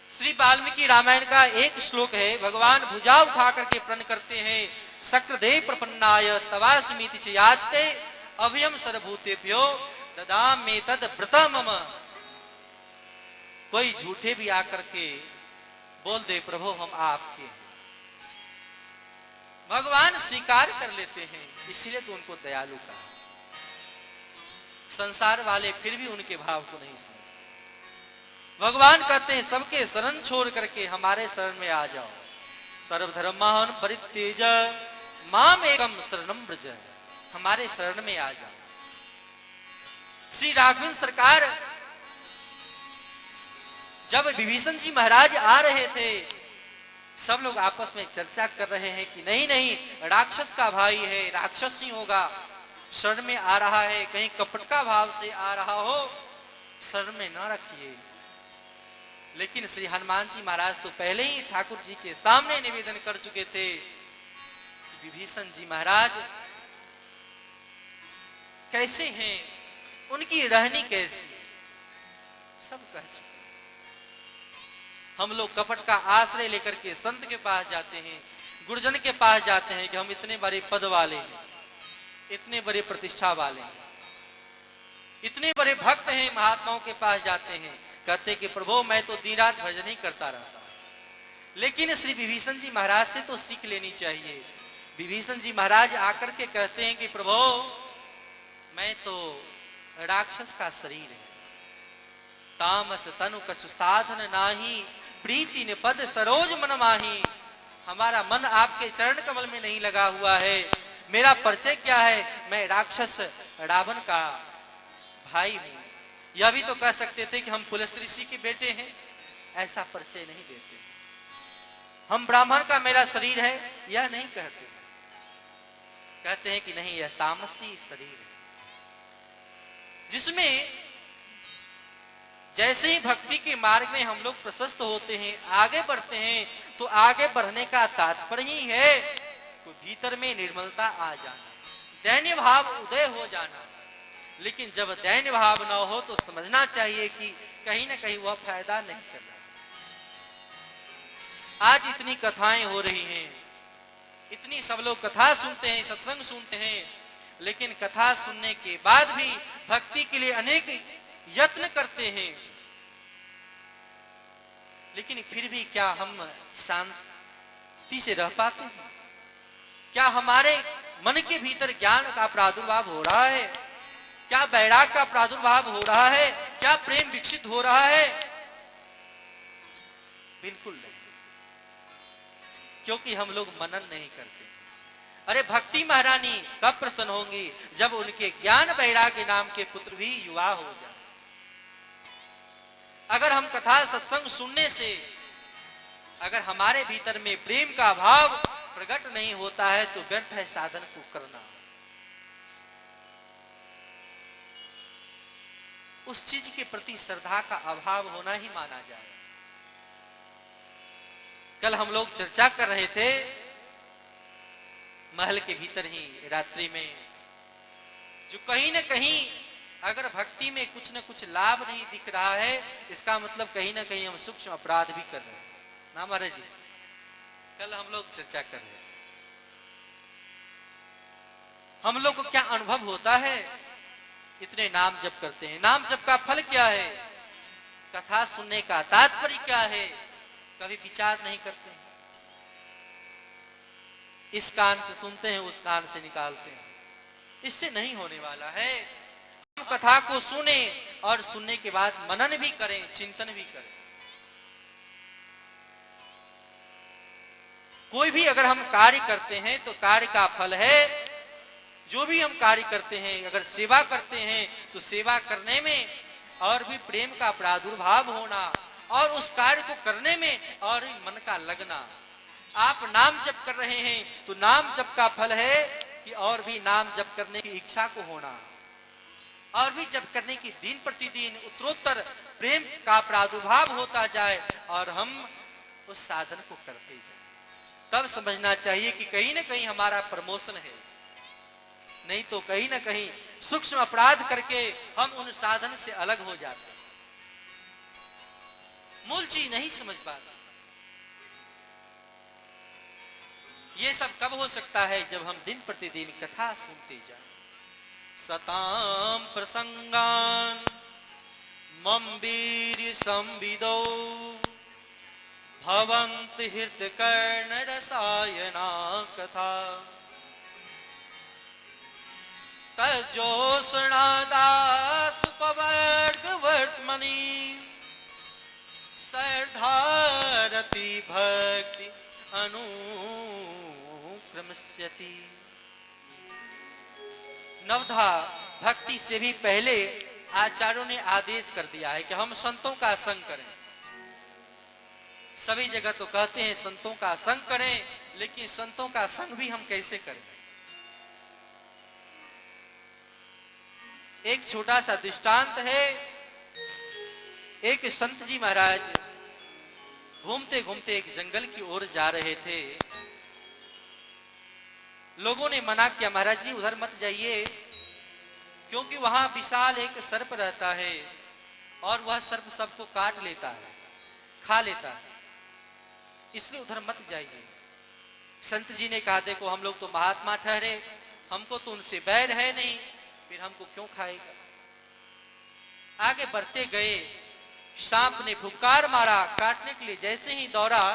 श्री वाल्मीकि रामायण का एक श्लोक है, भगवान भुजा उठा करके प्रण करते हैं, शक्रदेव प्रपन्नाय तवास्मीति च याचते अभयम सर्वभूतेभ्यो ददामि तद व्रता मम। कोई झूठे भी आकर के बोल दे, प्रभु हम आपके हैं, भगवान स्वीकार कर लेते हैं। इसलिए तो उनको दयालु कहा। संसार वाले फिर भी उनके भाव को नहीं समझते। भगवान कहते हैं, सबके शरण छोड़ करके हमारे शरण में आ जाओ। सर्वधर्मान् परित्यज माम एकम शरणम व्रज, हमारे शरण में आ जाओ। श्री राघवेंद्र सरकार जब विभीषण जी महाराज आ रहे थे, सब लोग आपस में चर्चा कर रहे हैं कि नहीं नहीं, राक्षस का भाई है, राक्षस ही होगा, शरण में आ रहा है, कहीं कपट का भाव से आ रहा हो, शरण में न रखिए। लेकिन श्री हनुमान जी महाराज तो पहले ही ठाकुर जी के सामने निवेदन कर चुके थे, विभीषण जी महाराज कैसे हैं, उनकी रहनी कैसी है, सब कह चुके। हम लोग कपट का आश्रय लेकर के संत के पास जाते हैं, गुरुजन के पास जाते हैं कि हम इतने बड़े पद वाले हैं, इतने बड़े प्रतिष्ठा वाले हैं, इतने बड़े भक्त हैं, महात्माओं के पास जाते हैं, कहते कि प्रभु मैं तो दिन रात भजन ही करता रहता हूं। लेकिन श्री विभीषण जी महाराज से तो सीख लेनी चाहिए। विभीषण जी महाराज आकर के कहते हैं कि प्रभु मैं तो राक्षस का शरीर है, तामस तनु कछु साधन नाही, प्रीति निपद सरोज मन माही। हमारा मन आपके चरण कमल में नहीं लगा हुआ है। मेरा परिचय क्या है? मैं राक्षस रावण का भाई हूं। यह भी तो कह सकते थे कि हम पुलस्त्य ऋषि के बेटे हैं, ऐसा परिचय नहीं देते। हम ब्राह्मण का मेरा शरीर है, यह नहीं कहते। कहते हैं कि नहीं, यह तामसी शरीर है, जिसमें जैसे ही भक्ति के मार्ग में हम लोग प्रशस्त होते हैं, आगे बढ़ते हैं, तो आगे बढ़ने का तात्पर्य ही है तो भीतर में निर्मलता आ जाना, दैन्य भाव उदय हो जाना। लेकिन जब दैन्य भाव न हो तो समझना चाहिए कि कहीं ना कहीं वह फायदा नहीं कर रहा। आज इतनी कथाएं हो रही हैं, इतनी सब लोग कथा सुनते हैं, सत्संग सुनते हैं, लेकिन कथा सुनने के बाद भी भक्ति के लिए अनेक यत्न करते हैं, लेकिन फिर भी क्या हम शांति से रह पाते हैं? क्या हमारे मन के भीतर ज्ञान का प्रादुर्भाव हो रहा है? क्या वैराग का प्रादुर्भाव हो रहा है? क्या प्रेम विकसित हो रहा है? बिल्कुल नहीं, क्योंकि हम लोग मनन नहीं करते। अरे भक्ति महारानी कब प्रसन्न होंगी? जब उनके ज्ञान वैराग्य नाम के पुत्र भी युवा हो जाए। अगर हम कथा सत्संग सुनने से अगर हमारे भीतर में प्रेम का भाव प्रकट नहीं होता है तो व्यर्थ है साधन को करना। उस चीज के प्रति श्रद्धा का अभाव होना ही माना जाए। कल हम लोग चर्चा कर रहे थे महल के भीतर ही रात्रि में, जो कहीं ना कहीं अगर भक्ति में कुछ न कुछ लाभ नहीं दिख रहा है, इसका मतलब कहीं ना कहीं हम सूक्ष्म अपराध भी कर रहे हैं ना महाराज जी? कल हम लोग चर्चा कर रहे हैं, हम लोग को क्या अनुभव होता है? इतने नाम जप करते हैं, नाम जप का फल क्या है? कथा सुनने का तात्पर्य क्या है? कभी विचार नहीं करते हैं। इस कान से सुनते हैं, उस कान से निकालते हैं। इससे नहीं होने वाला है। हम कथा को सुने और सुनने के बाद मनन भी करें, चिंतन भी करें। कोई भी अगर हम कार्य करते हैं तो कार्य का फल है, जो भी हम कार्य करते हैं, अगर सेवा करते हैं तो सेवा करने में और भी प्रेम का प्रादुर्भाव होना और उस कार्य को करने में और मन का लगना। आप नाम जप कर रहे हैं तो नाम जप का फल है कि और भी नाम जप करने की इच्छा को होना, और भी जप करने की दिन प्रतिदिन उत्तरोत्तर प्रेम का प्रादुर्भाव होता जाए और हम उस साधन को करते जाए। तब समझना चाहिए कि कहीं ना कहीं हमारा प्रमोशन है, नहीं तो कहीं ना कहीं सूक्ष्म अपराध करके हम उन साधन से अलग हो जाते हैं। मूल चीज नहीं समझ पाते। ये सब कब हो सकता है? जब हम दिन प्रतिदिन कथा सुनते जाएं। सताम प्रसंगान मम वीर्य संविदो भवंत हृत कर्ण रसायना कथा तजोषणादास पवर्ग वर्तमनि सर्धारति भक्ति अनुक्रमस्यति। नवधा भक्ति से भी पहले आचार्यों ने आदेश कर दिया है कि हम संतों का संग करें। सभी जगह तो कहते हैं संतों का संग करें, लेकिन संतों का संग भी हम कैसे करें? एक छोटा सा दृष्टांत है। एक संत जी महाराज घूमते घूमते एक जंगल की ओर जा रहे थे। लोगों ने मना किया, महाराज जी उधर मत जाइए, क्योंकि वहां विशाल एक सर्प रहता है और वह सर्प सबको काट लेता है, खा लेता है, इसलिए उधर मत जाइए। संत जी ने कहा, देखो हम लोग तो महात्मा ठहरे, हमको तो उनसे बैर है नहीं, फिर हमको क्यों खाएगा? आगे बढ़ते गए, सांप ने फुफकार मारा, काटने के लिए जैसे ही दौड़ा,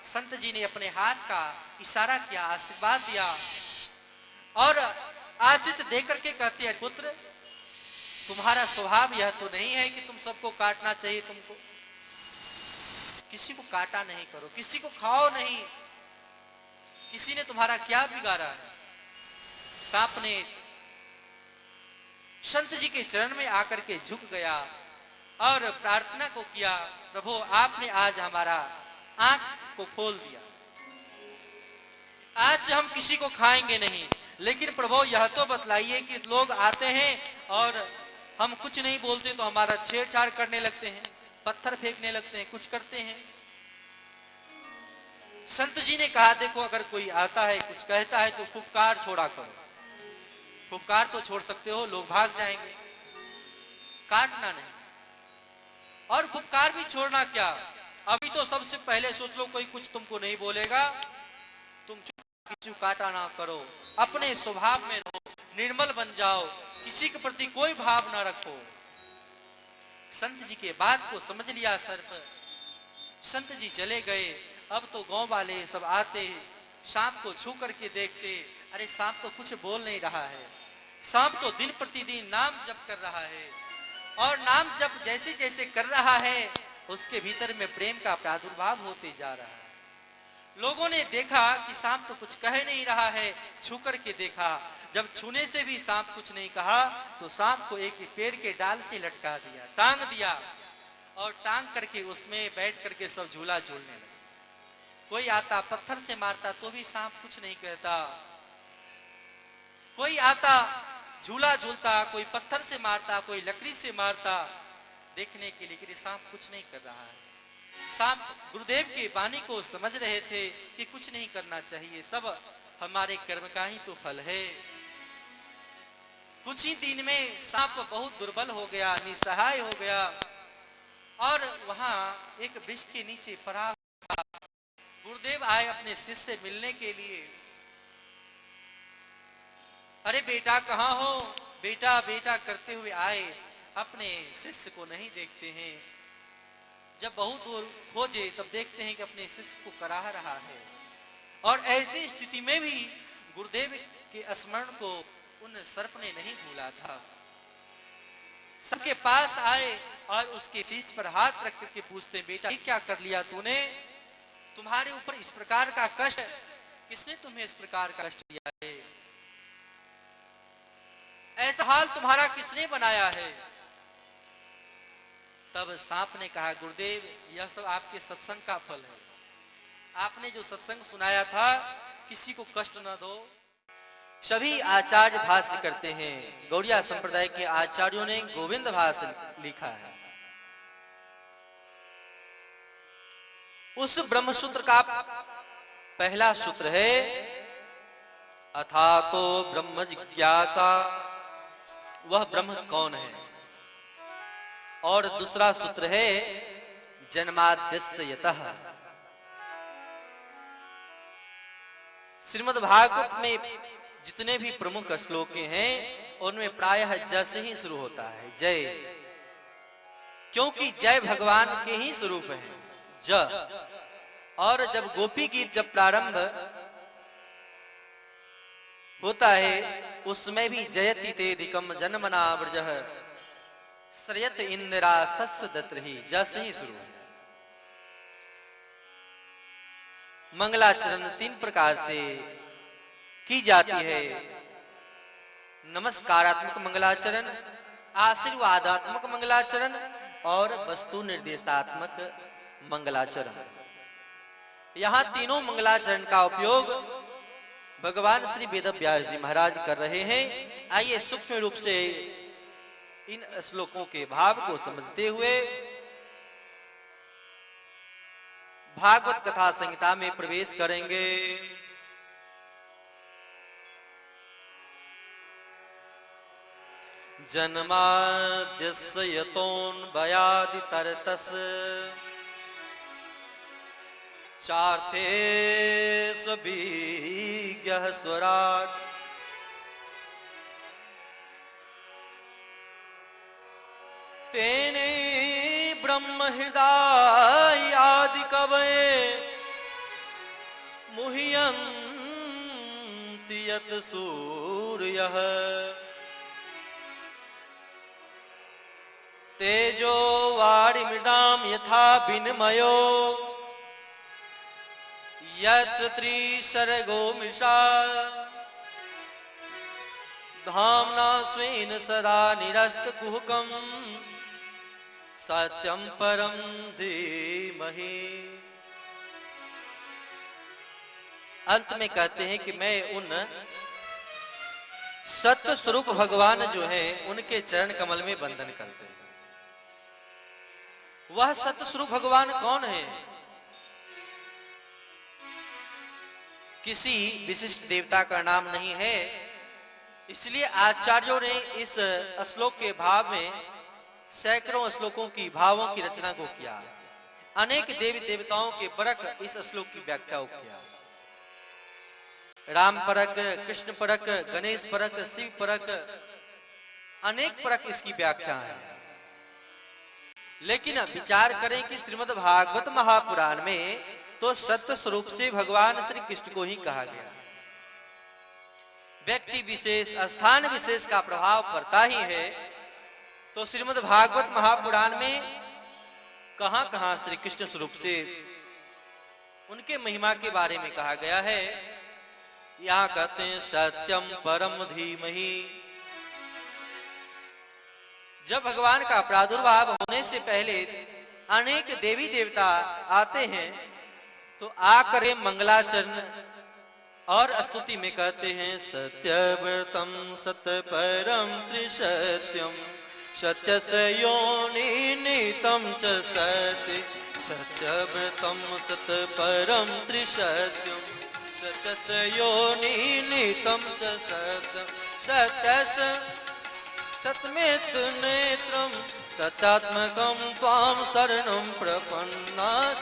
संत जी ने अपने हाथ का इशारा किया, आशीर्वाद दिया और आशीष देकर के कहते हैं, पुत्र तुम्हारा स्वभाव यह तो नहीं है कि तुम सबको काटना चाहिए, तुमको किसी को काटा नहीं करो, किसी को खाओ नहीं, किसी ने तुम्हारा क्या बिगाड़ा है? सांप ने संत जी के चरण में आकर के झुक गया और प्रार्थना को किया, प्रभु आपने आज हमारा आंख को खोल दिया, आज से हम किसी को खाएंगे नहीं, लेकिन प्रभु यह तो बतलाइए कि लोग आते हैं और हम कुछ नहीं बोलते तो हमारा छेड़छाड़ करने लगते हैं, पत्थर फेंकने लगते हैं, कुछ करते हैं। संत जी ने कहा, देखो अगर कोई आता है कुछ कहता है तो फुफकार छोड़ा करो। फुफकार तो छोड़ सकते हो, लोग भाग जाएंगे, काटना नहीं। और फुफकार भी छोड़ना क्या, अभी तो सबसे पहले सोच लो कोई कुछ तुमको नहीं बोलेगा, तुम किसी को काटा ना करो, अपने स्वभाव में रहो, निर्मल बन जाओ, किसी के प्रति कोई भाव ना रखो। संत जी के बात को समझ लिया सर्प। संत जी चले गए। अब तो गांव वाले सब आते, सांप को छू करके देखते, अरे सांप तो कुछ बोल नहीं रहा है, सांप तो दिन प्रतिदिन नाम जप कर रहा है, और नाम जप जैसे जैसे कर रहा है उसके भीतर में प्रेम का प्रादुर्भाव होते जा रहा है। लोगों ने देखा कि सांप तो कुछ कह नहीं रहा है, छू करके देखा, जब छूने से भी सांप कुछ नहीं कहा तो सांप को एक पेड़ के डाल से लटका दिया, टांग दिया, और टांग करके उसमें बैठ करके सब झूला झूलने लगे। कोई आता पत्थर से मारता तो भी सांप कुछ नहीं कहता, कोई आता झूला झूलता, कोई पत्थर से मारता, कोई लकड़ी से मारता, देखने के लिए कि सांप कुछ नहीं कर रहा है। सांप गुरुदेव की वाणी को समझ रहे थे कि कुछ नहीं करना चाहिए, सब हमारे कर्म का ही तो फल है। कुछ ही दिन में सांप बहुत दुर्बल हो गया, निसहाय हो गया, और वहां एक वृक्ष के नीचे पड़ा। गुरुदेव आए अपने शिष्य से मिलने के लिए। अरे बेटा कहाँ हो, बेटा बेटा करते हुए आए, अपने शिष्य को नहीं देखते हैं। जब बहुत दूर खोजे तब देखते हैं कि अपने शिष्य को कराह रहा है, और ऐसी स्थिति में भी गुरुदेव के स्मरण को उन सर्प ने नहीं भूला था। सबके पास आए और उसके शीश पर हाथ रख करके पूछते, बेटा ये क्या कर लिया तूने, तुम्हारे ऊपर इस प्रकार का कष्ट, किसने तुम्हें इस प्रकार का कष्ट दिया है, ऐसा हाल तुम्हारा किसने बनाया है। तब सांप ने कहा, गुरुदेव यह सब आपके सत्संग का फल है, आपने जो सत्संग सुनाया था, किसी को कष्ट न दो। सभी आचार्य भाष्य करते हैं, गौड़िया संप्रदाय के आचार्यों ने गोविंद भाष्य लिखा है। उस ब्रह्म सूत्र का पहला सूत्र है अथातो ब्रह्म जिज्ञासा, वह ब्रह्म कौन है, और दूसरा सूत्र है जन्माद्यस्य यतः। श्रीमद् भागवत में जितने भी प्रमुख श्लोक हैं उनमें प्रायः ज से ही शुरू होता है, जय, क्योंकि जय भगवान के ही स्वरूप है ज। और जब गोपी गीत जब प्रारंभ होता है उसमें भी जयति तेधिकम जन्मना व्रजः श्रयत इंदिरा सस्व दत्रहि, जैसे ही शुरू है। मंगलाचरण तीन प्रकार से की जाती है, नमस्कारात्मक मंगलाचरण, आशीर्वादात्मक मंगलाचरण और वस्तु निर्देशात्मक मंगलाचरण। यहाँ तीनों मंगलाचरण का उपयोग भगवान श्री वेदव्यास जी महाराज कर रहे हैं। आइए सूक्ष्म रूप से इन श्लोकों के भाव को समझते हुए भागवत कथा संहिता में प्रवेश करेंगे। जन्माद्यस्य यतोऽन्वयादितरतस् चार्थे स्वभिज्ञः स्वराट् तेने ब्रह्म हृदय आदि कवये मुह्यन्ति यत् सूर्यः तेजो वारिमृदां यथा विनिमयो यत्र त्रिसर्गो मृषा धाम्ना स्वेन सदा निरस्तकुहकम् सत्यं परं धीमहि। अंत में कहते हैं कि मैं उन सत्य स्वरूप भगवान जो है उनके चरण कमल में वंदन करते हैं। वह सत्य स्वरूप भगवान कौन है? किसी विशिष्ट देवता का नाम नहीं है, इसलिए आचार्यों ने इस श्लोक के भाव में सैकड़ों श्लोकों की भावों की रचना को किया। अनेक देवी देवताओं के बरक इस श्लोक की व्याख्या किया। राम परक, कृष्ण परक, गणेश परक, शिव परक, अनेक परक इसकी व्याख्या है। लेकिन विचार करें कि श्रीमद् भागवत महापुराण में तो सत्य स्वरूप से भगवान श्री कृष्ण को ही कहा गया। व्यक्ति विशेष, स्थान विशेष का प्रभाव पड़ता ही है। तो श्रीमद् भागवत महापुराण में कहां कहां श्री कृष्ण स्वरूप से उनके महिमा के बारे में कहा गया है। यहां कहते हैं सत्यम परम धीमहि। जब भगवान का प्रादुर्भाव होने से पहले अनेक देवी देवता आते हैं तो आकर मंगलाचरण और स्तुति में कहते हैं सत्यव्रतम सत्य परम त्रिसत्यम सत्यस्य योनिनितम च सत्य सत्यव्रतम सत्य परम त्रिसत्यम सत्यस्य योनिनितम च सत्यम सत्यस्य सत्मेत नेत्रम सत्यात्मकम त्वाम शरणं प्रपन्नास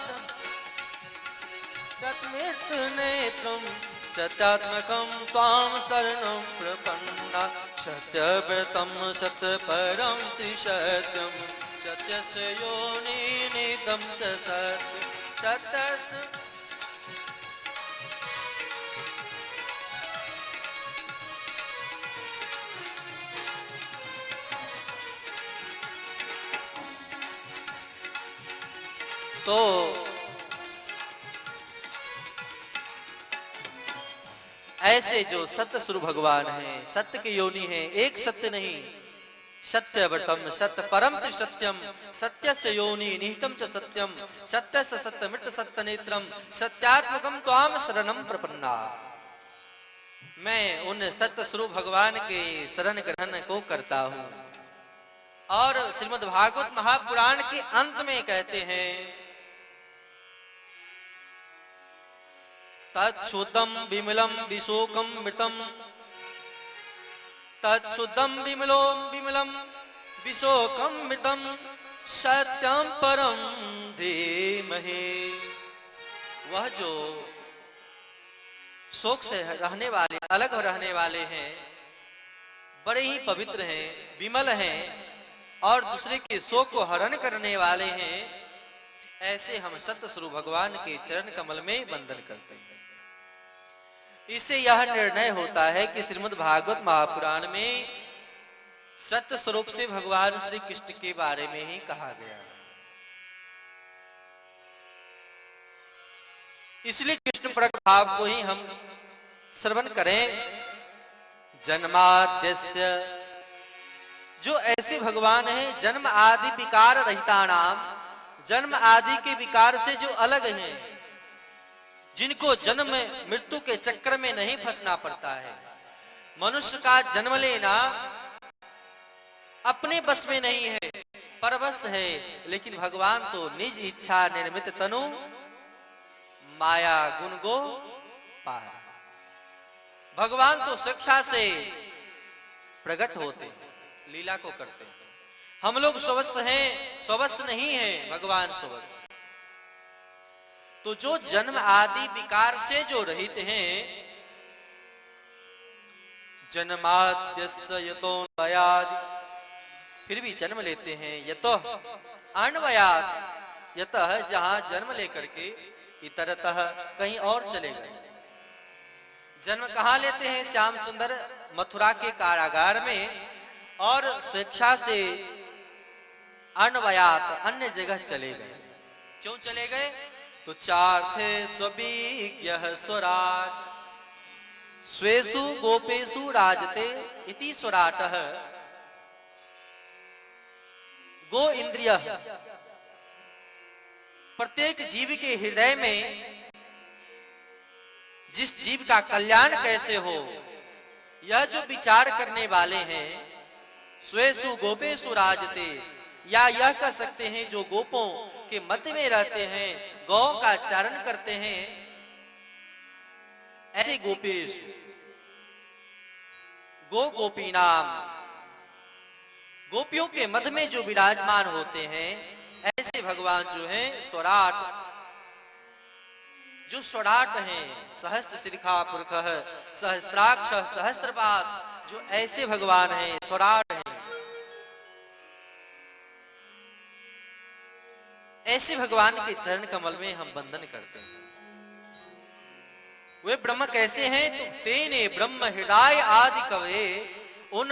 सत्मेत नेत्रम सत्यात्मकं त्वां शरणं प्रपन्ना सत्यव्रतं सत्परं त्रिसत्यं सत्यस्य योनिनितं च सत्यं तो ऐसे जो सत्य स्वरूप भगवान है, सत्य की योनि है, एक सत्य नहीं, सत्यव्रतम सत्य परम त्रिसत्यम सत्यस्य योनि निहितम च सत्यम सत्यस्य सत्यमृत सत्य नेत्रम सत्यात्मकम त्वाम शरणं प्रपन्ना। मैं उन सत्य स्वरूप भगवान के शरण ग्रहण को करता हूं। और श्रीमद् भागवत महापुराण के अंत में कहते हैं तत्शुद्धम विमलम विशोकम मृतम तत्शुद्धम विमलम विशोकम मृतम सत्यम परम धीमहि। वह जो शोक से रहने वाले, अलग रहने वाले हैं, बड़े ही पवित्र हैं, विमल हैं और दूसरे के शोक को हरण करने वाले हैं, ऐसे हम सत्य स्वरूप भगवान के चरण कमल में वंदन करते हैं। इससे यह निर्णय होता है कि श्रीमद् भागवत महापुराण में सत्य स्वरूप से भगवान श्री कृष्ण के बारे में ही कहा गया। इसलिए कृष्ण परक भाव को ही हम श्रवण करें। जन्माद्यस्य, जो ऐसे भगवान हैं जन्म आदि विकार रहिता नाम, जन्म आदि के विकार से जो अलग हैं, जिनको जन्म मृत्यु के चक्कर में नहीं फंसना पड़ता है। मनुष्य का जन्म लेना अपने बस में नहीं है, परवश है, लेकिन भगवान तो निज इच्छा निर्मित तनु माया गुण गो पार। भगवान तो शिक्षा से प्रकट होते हैं, लीला को करते हैं। हम लोग स्ववश हैं, स्ववश नहीं है, भगवान स्ववश। तो जो जन्म आदि विकार से जो रहित हैं, जन्माद्यस्य यतोऽन्वयात्, फिर भी जन्म लेते हैं, यतः अन्वयात्, यतः जहां जन्म लेकर के इतरतः कहीं और चले गए। जन्म कहां लेते हैं? श्याम सुंदर मथुरा के कारागार में, और स्वेच्छा से अन्वयात अन्य जगह चले गए। क्यों चले गए? तो चार्थे स्वभिज्ञः स्वराट स्वेषु गोपेषु राजते इति स्वराटः। गो इंद्रिय प्रत्येक जीव के हृदय में जिस जीव का कल्याण कैसे हो, यह जो विचार करने वाले हैं, स्वेषु गोपेषु राजते, या यह कह सकते हैं जो गोपों के मध्य में रहते हैं, गौ का चारण करते हैं, ऐसे गोपेश गो गोपी नाम, गोपियों के मध्य में जो विराजमान होते हैं, ऐसे भगवान जो हैं स्वराट, जो स्वराट हैं, सहस्त्र शिखा पुरख सहस्त्राक्ष सहस्त्रपाद, जो ऐसे भगवान हैं, स्वराट हैं, ऐसे भगवान के चरण कमल में हम वंदन करते हैं। वे ब्रह्म कैसे हैं? तो तेने ब्रह्म हृदय आदि कवे, उन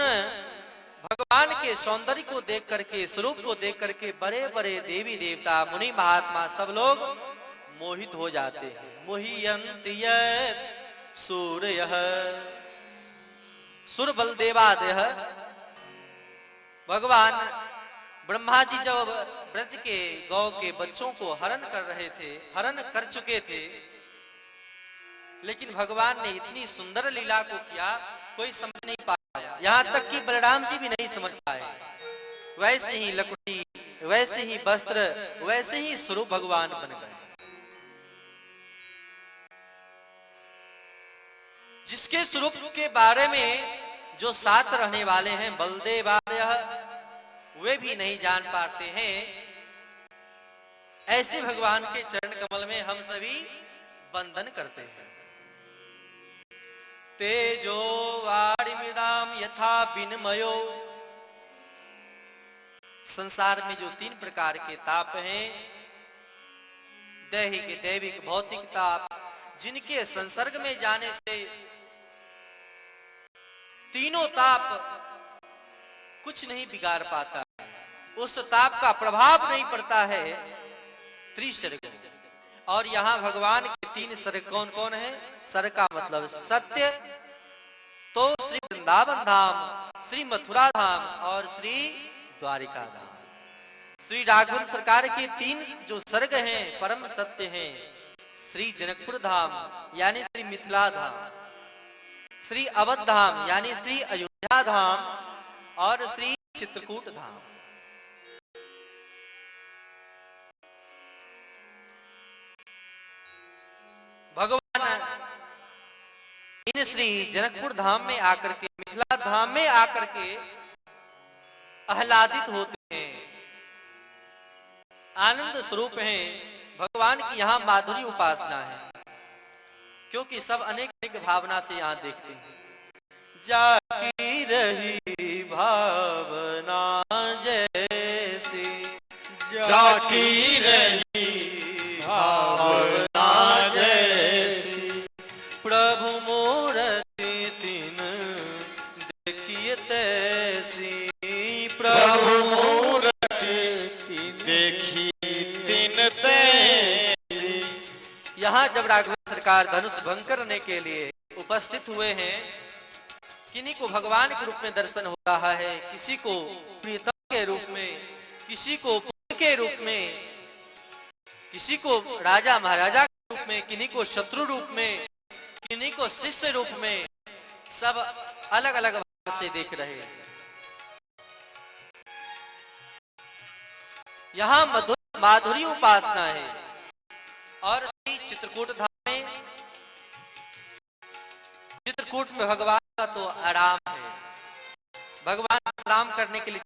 भगवान के सौंदर्य को देख करके, स्वरूप को देख करके बड़े बड़े देवी देवता, मुनि महात्मा सब लोग मोहित हो जाते हैं। मोहियन्ति यत् सूरयः सुर बलदेवादयः। भगवान ब्रह्मा जी जब ब्रज के गौ के बच्चों को हरण कर रहे थे, हरण कर चुके थे, लेकिन भगवान ने इतनी सुंदर लीला को किया, कोई समझ नहीं पाया, यहाँ तक कि बलराम जी भी नहीं समझ पाए। वैसे ही लकुटी, वैसे ही वस्त्र, वैसे ही स्वरूप भगवान बन गए। जिसके स्वरूप के बारे में जो साथ रहने वाले हैं बलदेवादयः, वे भी नहीं जान पाते हैं। ऐसे भगवान के चरण कमल में हम सभी वंदन करते हैं। तेजो वारिमृदाम यथा विनिमयो। संसार में जो 3 प्रकार के ताप हैं, दैहिक, दैविक, भौतिक ताप, जिनके संसर्ग में जाने से तीनों ताप कुछ नहीं बिगाड़ पाता है, उस ताप का प्रभाव नहीं पड़ता है त्रिसर्ग। और यहाँ भगवान के 3 सर्ग कौन कौन है? सर्ग का मतलब सत्य, तो श्री वृंदावन धाम, श्री मथुरा धाम और श्री द्वारिका धाम। श्री राघवन सरकार के 3 जो सर्ग हैं परम सत्य हैं। श्री जनकपुर धाम यानी श्री मिथिला धाम, श्री अवध धाम यानी श्री अयोध्या धाम और श्री चित्रकूट धाम। भगवान इन श्री जनकपुर धाम में आकर के, मिथिला धाम में आकर के आह्लादित होते हैं, आनंद स्वरूप हैं। भगवान की यहाँ माधुरी उपासना है, क्योंकि सब अनेक अनेक भावना से यहाँ देखते हैं। जाकी रही भावना जैसी, जाकी रही भावना जैसी, प्रभु मूर्ति तीन देखिए तैसी, प्रभु मूर्ति देखी तीन तैसी। यहाँ जब राघवन सरकार धनुष भंग करने के लिए उपस्थित हुए हैं, किन्हीं को भगवान के रूप में दर्शन हो रहा है, किसी को प्रियतम के रूप में, किसी को पुत्र के रूप में, किसी को राजा महाराजा के रूप में, किन्हीं को शत्रु रूप में, किन्हीं को शिष्य रूप में, सब अलग अलग भाव से देख रहे हैं। यहाँ माधुरी उपासना है। और श्री चित्रकूट धाम में, चित्रकूट में भगवान का तो आराम है। भगवान आराम करने के लिए